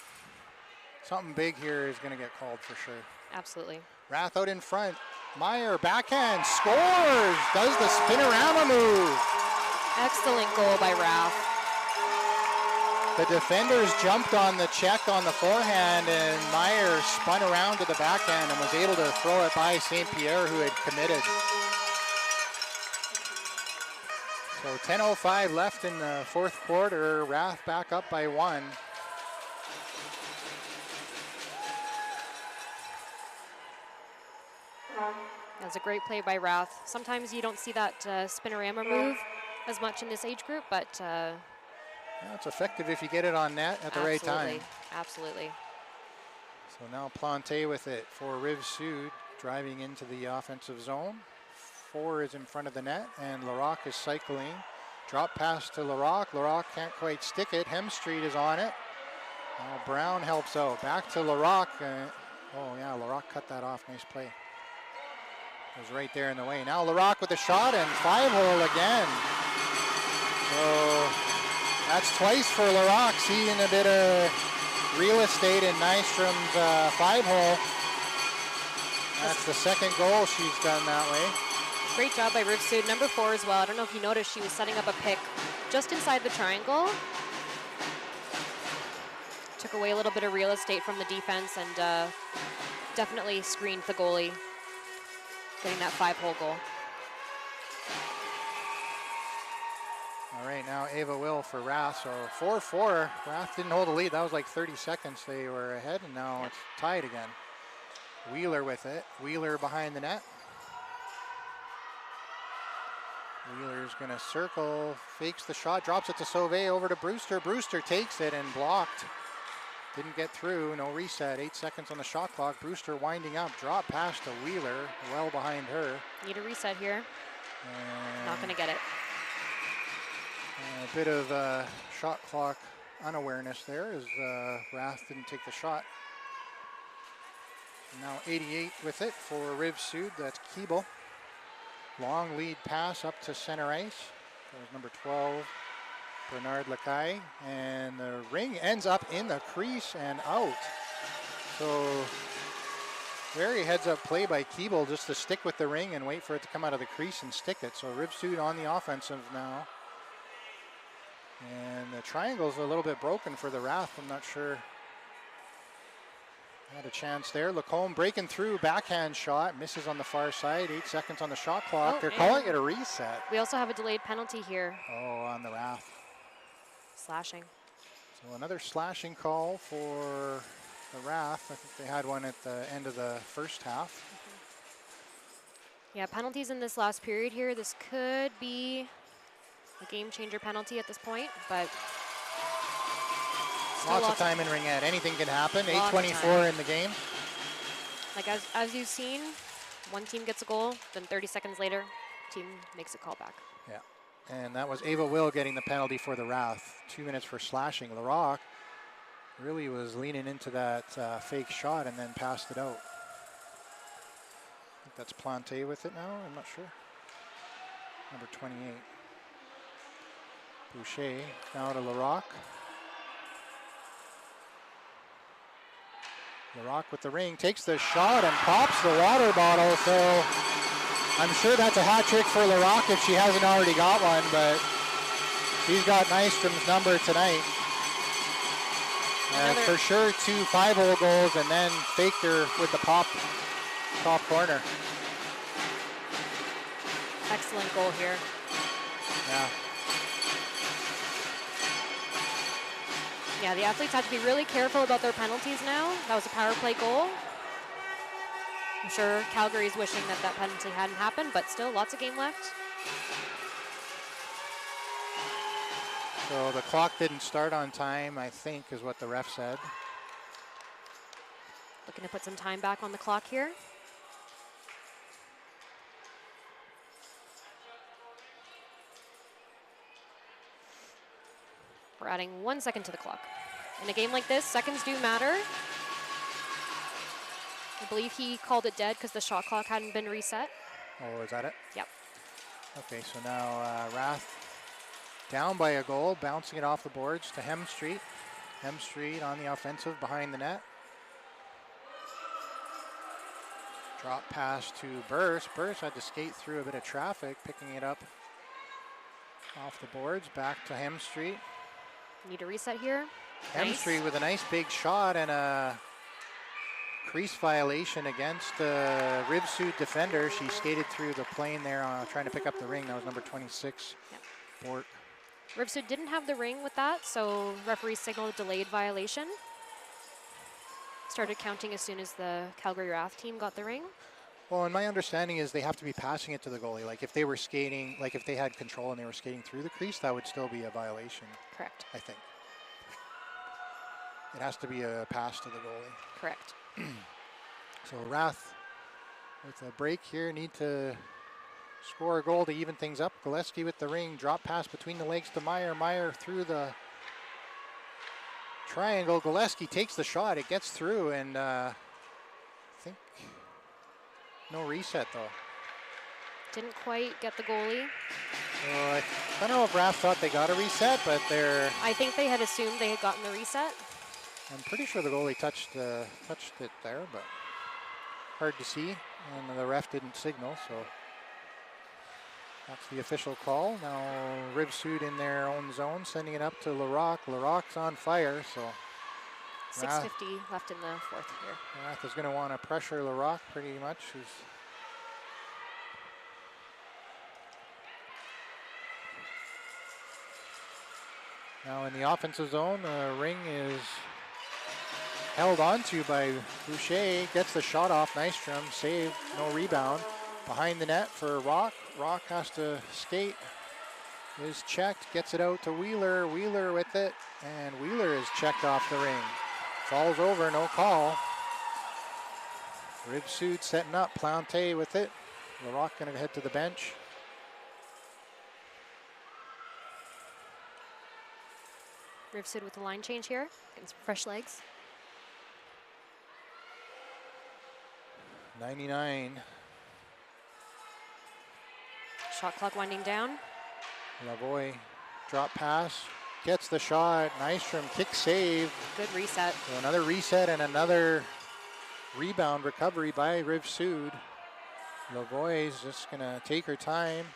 something big here is going to get called for sure. Absolutely. RATH out in front. Meyer backhand scores, does the spinorama move. Excellent goal by RATH. The defenders jumped on the check on the forehand, and Meyer spun around to the backhand and was able to throw it by St. Pierre, who had committed. So 10:05 left in the fourth quarter. RATH back up by 1. That's a great play by RATH. Sometimes you don't see that spinorama move as much in this age group, but yeah, it's effective if you get it on net at the right time. Absolutely. So now Plante with it for Rive Sud, driving into the offensive zone. 4 is in front of the net, and Larocque is cycling. Drop pass to Larocque. Larocque can't quite stick it. Hemstreet is on it. Now Brown helps out. Back to Larocque. Oh yeah, Larocque cut that off. Nice play. It was right there in the way. Now Larocque with a shot, and 5-hole again. So that's twice for Larocque, seeing a bit of real estate in Nystrom's 5-hole. That's the second goal she's done that way. Great job by Rive Sud. Number 4 as well. I don't know if you noticed, she was setting up a pick just inside the triangle. Took away a little bit of real estate from the defense and definitely screened the goalie, getting that 5-hole goal. All right now, Ava Will for RATH. So 4-4. RATH didn't hold the lead. That was like 30 seconds they were ahead, and now it's tied again. Wheeler with it. Wheeler behind the net. Wheeler's going to circle, fakes the shot, drops it to Sauvé, over to Brewster. Brewster takes it and blocked. Didn't get through, no reset. 8 seconds on the shot clock. Brewster winding up, drop pass to Wheeler, well behind her. Need a reset here. And not going to get it. A bit of shot clock unawareness there as RATH didn't take the shot. Now 88 with it for Rive Sud, that's Keeble. Long lead pass up to center ice. That was number 12, Bernard Lacaille. And the ring ends up in the crease and out. So very heads up play by Keeble just to stick with the ring and wait for it to come out of the crease and stick it. So Rive Sud on the offensive now. And the triangle's a little bit broken for the RATH. I'm not sure. Had a chance there. Lacombe breaking through, backhand shot, misses on the far side. 8 seconds on the shot clock. Oh, they're calling it a reset. We also have a delayed penalty here. Oh, on the RATH. Slashing. So another slashing call for the RATH. I think they had one at the end of the first half. Yeah, penalties in this last period here. This could be a game changer penalty at this point, but lots of time in Ringette. Anything can happen. 8:24 in the game. Like as you've seen, one team gets a goal, then 30 seconds later, team makes a call back. Yeah, and that was Ava Will getting the penalty for the RATH. 2 minutes for slashing. Larocque really was leaning into that fake shot and then passed it out. I think that's Plante with it now. I'm not sure. Number 28. Boucher now to Larocque. Larocque with the ring, takes the shot and pops the water bottle. So I'm sure that's a hat trick for Larocque if she hasn't already got one, but she's got Nystrom's number tonight. For sure 2 5-hole goals and then faked her with the top corner. Excellent goal here. Yeah. Yeah, the athletes have to be really careful about their penalties now. That was a power play goal. I'm sure Calgary's wishing that that penalty hadn't happened, but still lots of game left. So the clock didn't start on time, I think, is what the ref said. Looking to put some time back on the clock here. We're adding 1 second to the clock. In a game like this, seconds do matter. I believe he called it dead because the shot clock hadn't been reset. Oh, is that it? Yep. Okay, so now RATH down by a goal, bouncing it off the boards to Hemstreet. Hemstreet on the offensive behind the net. Drop pass to Burse. Burse had to skate through a bit of traffic, picking it up off the boards, back to Hemstreet. Need a reset here. Hemstreet with a nice big shot and a crease violation against the Rive Sud defender. She skated through the plane there trying to pick up the ring. That was number 26, Bork. Rive Sud didn't have the ring with that, so referee signaled a delayed violation. Started counting as soon as the Calgary RATH team got the ring. Well, and my understanding is they have to be passing it to the goalie. Like if they were skating, like if they had control and they were skating through the crease, that would still be a violation. Correct. I think. It has to be a pass to the goalie. Correct. So RATH with a break here need to score a goal to even things up. Gillespie with the ring, drop pass between the legs to Meyer. Meyer through the triangle. Gillespie takes the shot. It gets through and I think no reset though. Didn't quite get the goalie. I don't know if RATH thought they got a reset, but I think they had assumed they had gotten the reset. I'm pretty sure the goalie touched it there, but hard to see. And the ref didn't signal, so that's the official call. Now Rive Sud in their own zone, sending it up to Larocque. Larocque's on fire, so 6:50 left in the fourth here. RATH is going to want to pressure Larocque pretty much. Now in the offensive zone, the ring is held onto by Boucher. Gets the shot off. Nystrom, save, no rebound. Behind the net for Rock. Rock has to skate. Is checked, gets it out to Wheeler. Wheeler with it, and Wheeler is checked off the ring. Falls over, no call. Rive Sud setting up. Plante with it. Larocque going to head to the bench. Rive Sud with the line change here. Getting some fresh legs. 99. Shot clock winding down. Lavoie drop pass. Gets the shot. Nystrom kick save. Good reset. So another reset and another rebound recovery by Rive Sud. Lavoie is just going to take her time.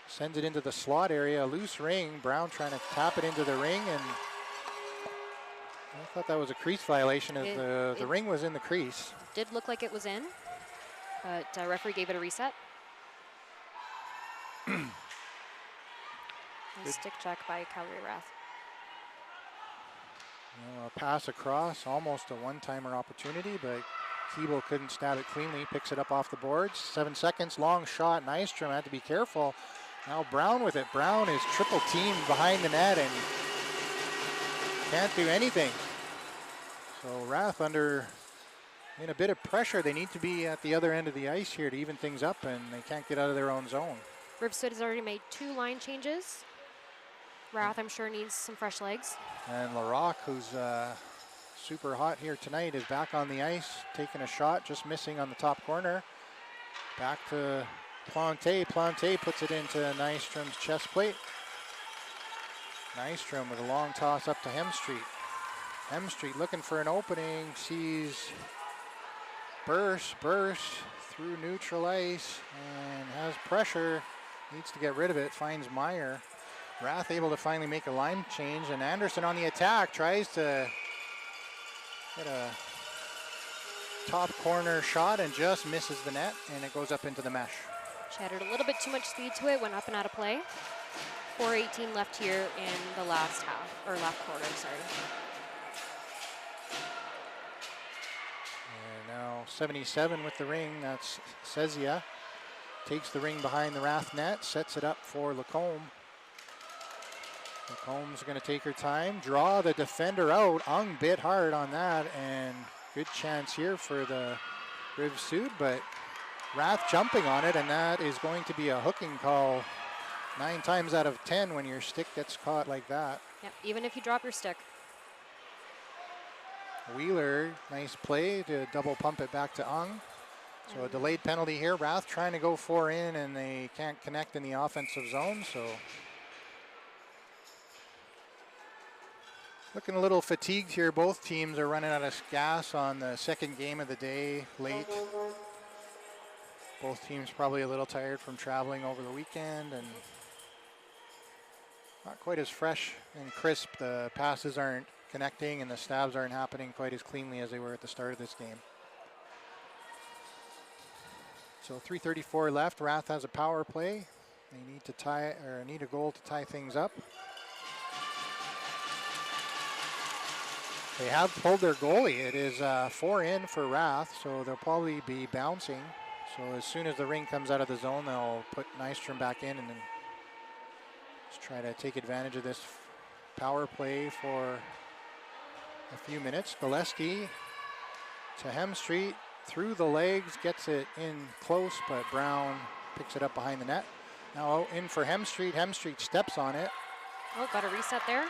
Sends it into the slot area. A loose ring. Brown trying to tap it into the ring, and I thought that was a crease violation as the ring was in the crease. Did look like it was in, but referee gave it a reset. Nice stick check by Calgary RATH. A pass across, almost a one-timer opportunity, but Keeble couldn't stab it cleanly. Picks it up off the boards. 7 seconds, long shot. Nystrom had to be careful. Now Brown with it. Brown is triple teamed behind the net and can't do anything. So RATH in a bit of pressure. They need to be at the other end of the ice here to even things up, and they can't get out of their own zone. Rive Sud has already made 2 line changes. RATH, I'm sure, needs some fresh legs. And Larocque, who's super hot here tonight, is back on the ice, taking a shot, just missing on the top corner. Back to Plante. Plante puts it into Nystrom's chest plate. Nystrom with a long toss up to Hemstreet. Hemstreet looking for an opening, sees burst through neutral ice and has pressure, needs to get rid of it, finds Meyer. RATH able to finally make a line change, and Anderson on the attack tries to get a top corner shot and just misses the net, and it goes up into the mesh. She added a little bit too much speed to it, went up and out of play. 4:18 left here in the last half, or last quarter, sorry. And now 77 with the ring, that's Sezia. Takes the ring behind the RATH net, sets it up for Lacombe. Lacomb's going to take her time, draw the defender out. Ung bit hard on that, and good chance here for the Rive Sud, but RATH jumping on it, and that is going to be a hooking call 9 times out of 10 when your stick gets caught like that. Yep, even if you drop your stick. Wheeler, nice play to double pump it back to Ung. So a delayed penalty here. RATH trying to go 4 in, and they can't connect in the offensive zone, so looking a little fatigued here. Both teams are running out of gas on the second game of the day, late. Both teams probably a little tired from traveling over the weekend and not quite as fresh and crisp. The passes aren't connecting and the stabs aren't happening quite as cleanly as they were at the start of this game. So 3:34 left. RATH has a power play. They need a goal to tie things up. They have pulled their goalie. It is 4 in for RATH, so they'll probably be bouncing. So as soon as the ring comes out of the zone, they'll put Nystrom back in and then just try to take advantage of this power play for a few minutes. Gillespie to Hemstreet, through the legs, gets it in close, but Brown picks it up behind the net. Now in for Hemstreet. Hemstreet steps on it. Oh, got a reset there.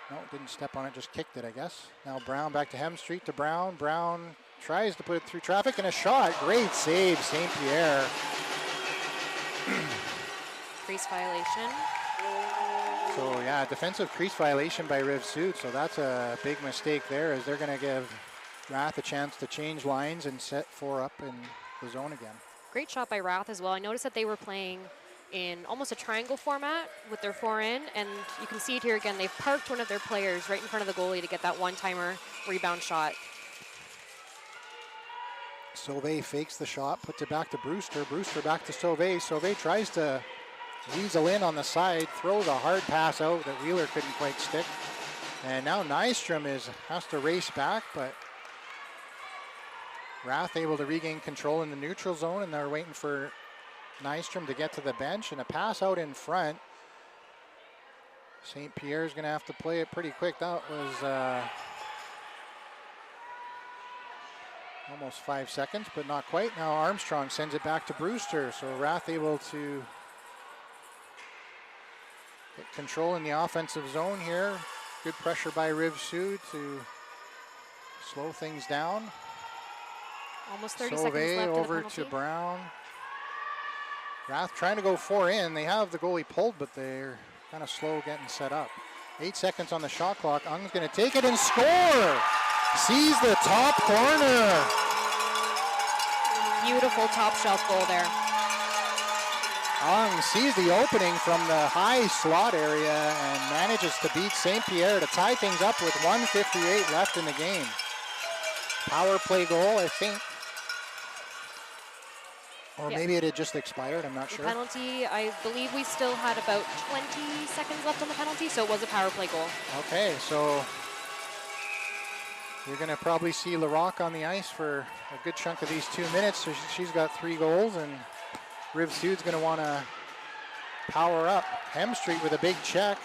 No, didn't step on it, just kicked it, I guess. Now Brown back to Hemstreet to Brown. Brown tries to put it through traffic, and a shot. Great save, St. Pierre. Crease violation. So yeah, defensive crease violation by Rive Sud. So that's a big mistake there, as they're going to give RATH a chance to change lines and set 4 up in the zone again. Great shot by RATH as well. I noticed that they were playing in almost a triangle format with their 4 in, and you can see it here again. They've parked one of their players right in front of the goalie to get that one-timer rebound shot. Sauvé fakes the shot, puts it back to Brewster. Brewster back to Sauvé. Sauvé tries to Weasel in on the side, throws a hard pass out that Wheeler couldn't quite stick. And now Nystrom has to race back, but RATH able to regain control in the neutral zone, and they're waiting for Nystrom to get to the bench, and a pass out in front. St. Pierre's going to have to play it pretty quick. That was almost 5 seconds, but not quite. Now Armstrong sends it back to Brewster, so RATH able to get control in the offensive zone here. Good pressure by Rive Sud to slow things down. Almost 30 seconds left over to Brown. RATH trying to go 4 in. They have the goalie pulled, but they're kind of slow getting set up. 8 seconds on the shot clock. Ung's going to take it and score. Sees the top corner. Beautiful top shelf goal there. Ung sees the opening from the high slot area and manages to beat St. Pierre to tie things up with 1:58 left in the game. Power play goal, I think. Or maybe it had just expired, I'm not sure. Penalty, I believe we still had about 20 seconds left on the penalty, so it was a power play goal. Okay, so you're going to probably see LaRocque on the ice for a good chunk of these 2 minutes. So she's got 3 goals, and Rive Sud's going to want to power up. Hemstreet with a big check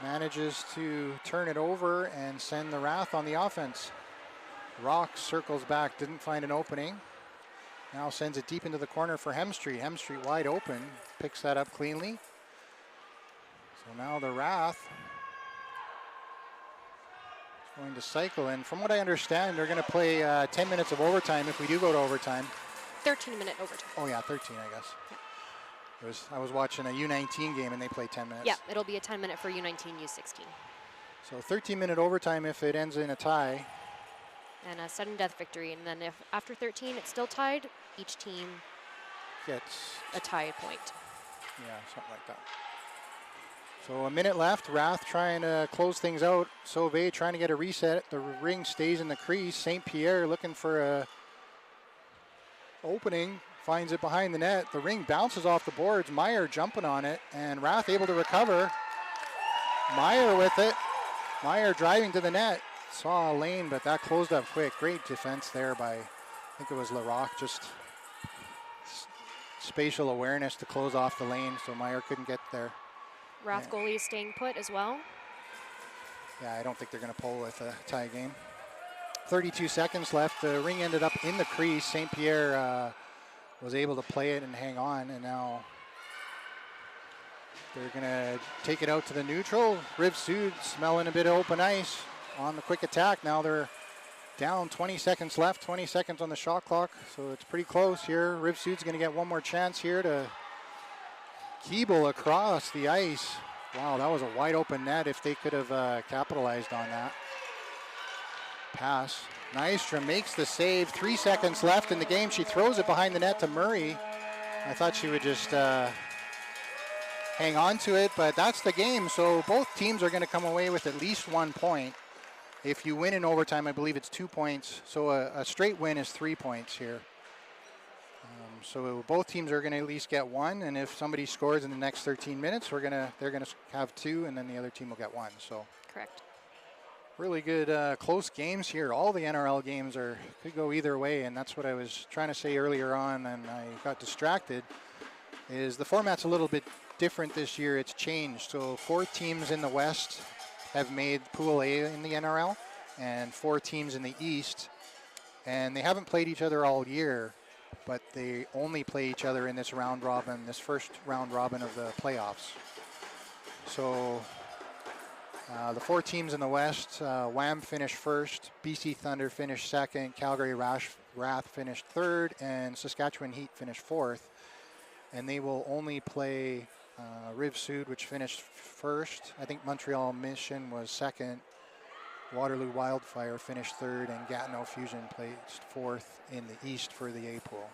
manages to turn it over and send the RATH on the offense. Rock circles back, didn't find an opening. Now sends it deep into the corner for Hemstreet. Hemstreet wide open, picks that up cleanly. So now the RATH is going to cycle, and from what I understand, they're going to play 10 minutes of overtime if we do go to overtime. 13-minute overtime. Oh yeah, 13, I guess. Yeah. I was watching a U19 game and they play 10 minutes. Yeah, it'll be a 10-minute for U19, U16. So 13-minute overtime if it ends in a tie. And a sudden death victory, and then if after 13 it's still tied, each team gets a tie point. Yeah, something like that. So a minute left. RATH trying to close things out. Sauvé trying to get a reset. The ring stays in the crease. St. Pierre looking for a opening. Finds it behind the net. The ring bounces off the boards. Meyer jumping on it, and RATH able to recover. Meyer with it. Meyer driving to the net. Saw a lane, but that closed up quick. Great defense there by, I think it was LaRocque, just spatial awareness to close off the lane, so Meyer couldn't get there. RATH goalie is staying put as well. Yeah, I don't think they're going to pull with a tie game. 32 seconds left. The ring ended up in the crease. St. Pierre was able to play it and hang on, and now they're going to take it out to the neutral. Rive Sud smelling a bit of open ice on the quick attack. Now they're down, 20 seconds left, 20 seconds on the shot clock, so it's pretty close here. Rive Sud's going to get one more chance here to Keeble across the ice. Wow, that was a wide open net if they could have capitalized on that. Pass. Nystrom makes the save. 3 seconds left in the game. She throws it behind the net to Murray. I thought she would just hang on to it, but that's the game. So both teams are going to come away with at least 1 point. If you win in overtime, I believe it's 2 points. So a straight win is 3 points here. So both teams are going to at least get 1, and if somebody scores in the next 13 minutes, they're going to have 2, and then the other team will get 1. So correct. Really good close games here. All the NRL games could go either way, and that's what I was trying to say earlier on, and I got distracted. Is the format's a little bit different this year. It's changed. So 4 teams in the West have made Pool A in the NRL, and 4 teams in the East, and they haven't played each other all year, but they only play each other in this round robin, this first round robin of the playoffs. So the 4 teams in the West, WAM finished first, BC Thunder finished second, Calgary RATH finished third, and Saskatchewan Heat finished 4th. And they will only play Rive Sud, which finished first. I think Montreal Mission was second. Waterloo Wildfire finished third, and Gatineau Fusion placed 4th in the East for the A pool.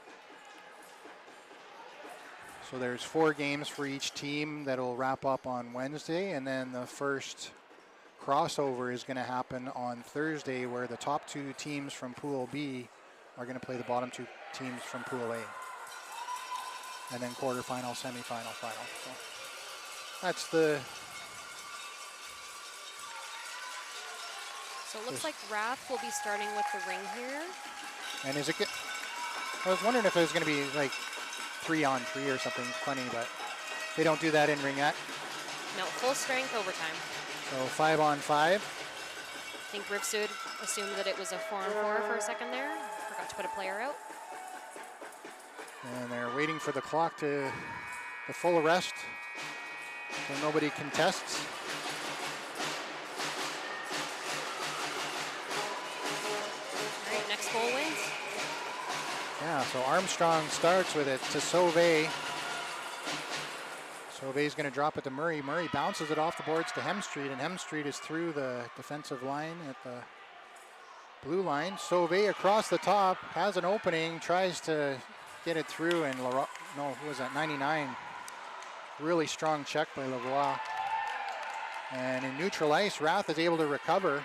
So there's 4 games for each team that'll wrap up on Wednesday, and then the first crossover is going to happen on Thursday, where the top 2 teams from Pool B are going to play the bottom 2 teams from Pool A. and then quarterfinal, semifinal, final. So that's the. So it looks like RATH will be starting with the ring here. And is it good? I was wondering if it was going to be like 3-on-3 or something funny, but they don't do that in Ringette. No, full strength overtime. So 5-on-5. I think Rive Sud assumed that it was a 4-on-4 for a second there. Forgot to put a player out. And they're waiting for the clock to the full arrest, so nobody contests. All right, next goal wins. Yeah, so Armstrong starts with it to Sauvé. Sauvé's going to drop it to Murray. Murray bounces it off the boards to Hemstreet, and Hemstreet is through the defensive line at the blue line. Sauvé across the top, has an opening, tries to get it through, and who was that, 99. Really strong check by Lavoie. And in neutral ice, RATH is able to recover.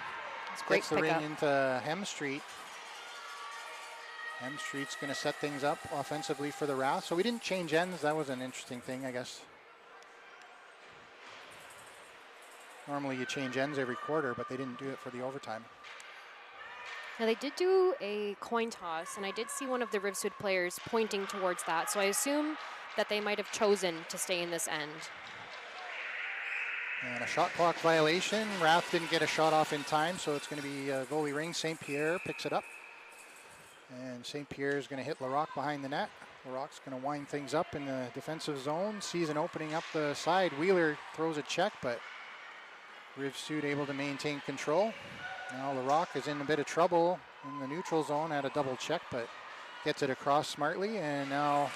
Gets the ring into Hemstreet. Hemstreet's going to set things up offensively for the RATH. So we didn't change ends. That was an interesting thing, I guess. Normally you change ends every quarter, but they didn't do it for the overtime. Now they did do a coin toss, and I did see one of the Rive Sud players pointing towards that, so I assume that they might have chosen to stay in this end. And a shot clock violation. RATH didn't get a shot off in time, so it's going to be a goalie ring. St. Pierre picks it up. And St. Pierre is going to hit Larocque behind the net. Larocque's going to wind things up in the defensive zone. Sees an opening up the side. Wheeler throws a check, but Rive Sud able to maintain control. Now Larocque is in a bit of trouble in the neutral zone at a double check, but gets it across smartly. And now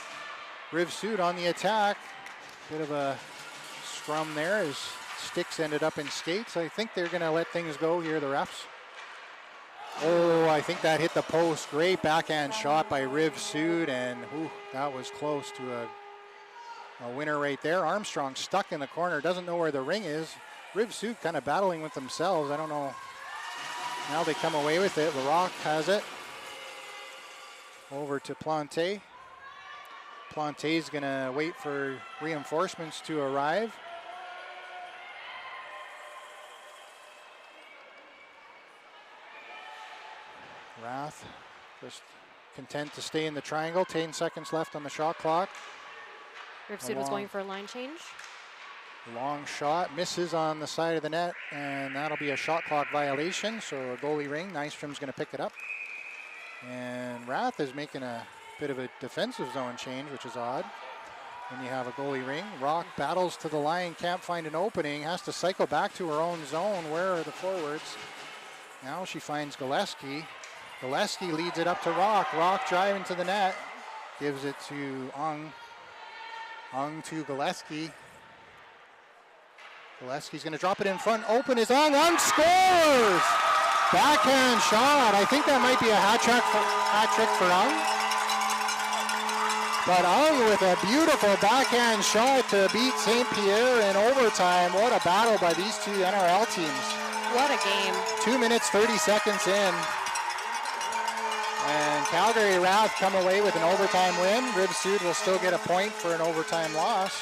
Rive Sud on the attack. Bit of a scrum there as sticks ended up in skates. I think they're going to let things go here, the refs. Oh, I think that hit the post. Great backhand shot by Rive Sud, and that was close to a winner right there. Armstrong stuck in the corner, doesn't know where the ring is. Rive Sud kind of battling with themselves. I don't know. Now they come away with it. Larocque has it. Over to Plante. Plante's going to wait for reinforcements to arrive. RATH just content to stay in the triangle. 10 seconds left on the shot clock. Rive Sud was going for a line change. Long shot, misses on the side of the net, and that'll be a shot clock violation, so a goalie ring. Nystrom's going to pick it up. And RATH is making a bit of a defensive zone change, which is odd. When you have a goalie ring. Rock battles to the line, can't find an opening, has to cycle back to her own zone. Where are the forwards? Now she finds Gillespie. Gillespie leads it up to Rock. Rock driving to the net. Gives it to Ung. Ung to Gillespie. Gillespie's going to drop it in front. Open is Ung. Ung scores! Backhand shot. I think that might be a hat trick for Ung. But Ung with a beautiful backhand shot to beat St. Pierre in overtime. What a battle by these two NRL teams. What a game. 2 minutes, 30 seconds in. And Calgary RATH come away with an overtime win. Rive Sud will still get a point for an overtime loss.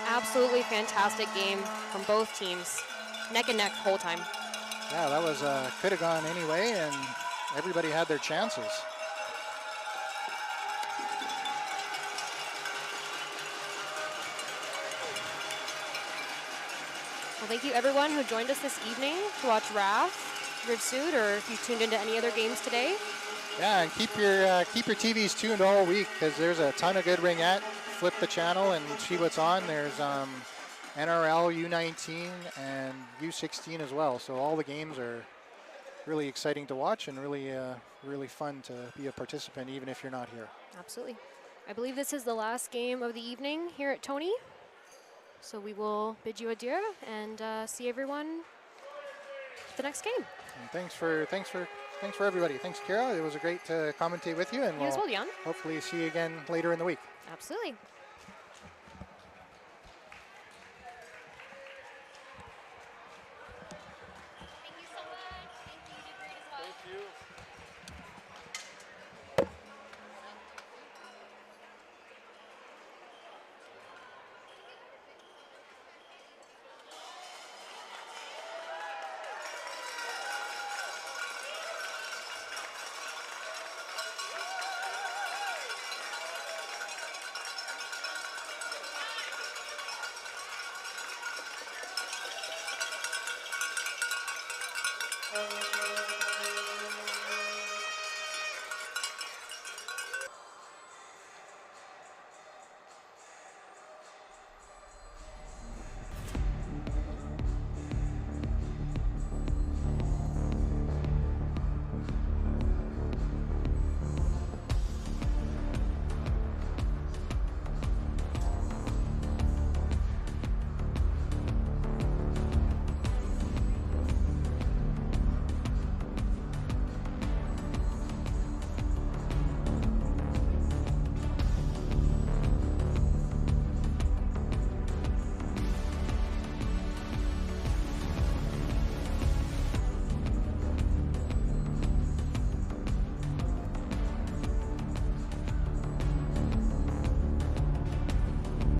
Absolutely fantastic game from both teams. Neck and neck the whole time. Yeah, that was could have gone anyway, and everybody had their chances. Well, thank you everyone who joined us this evening to watch RATH, Rive Sud, or if you tuned into any other games today. Yeah, and keep your TVs tuned all week because there's a ton of good ringette. Flip the channel and see what's on. There's NRL U19 and U16 as well. So all the games are really exciting to watch and really fun to be a participant even if you're not here. Absolutely. I believe this is the last game of the evening here at Tony. So we will bid you adieu and see everyone at the next game. And thanks for everybody. Thanks, Kira. It was a great to commentate with you, and You as well, Jan. hopefully see you again later in the week. Absolutely.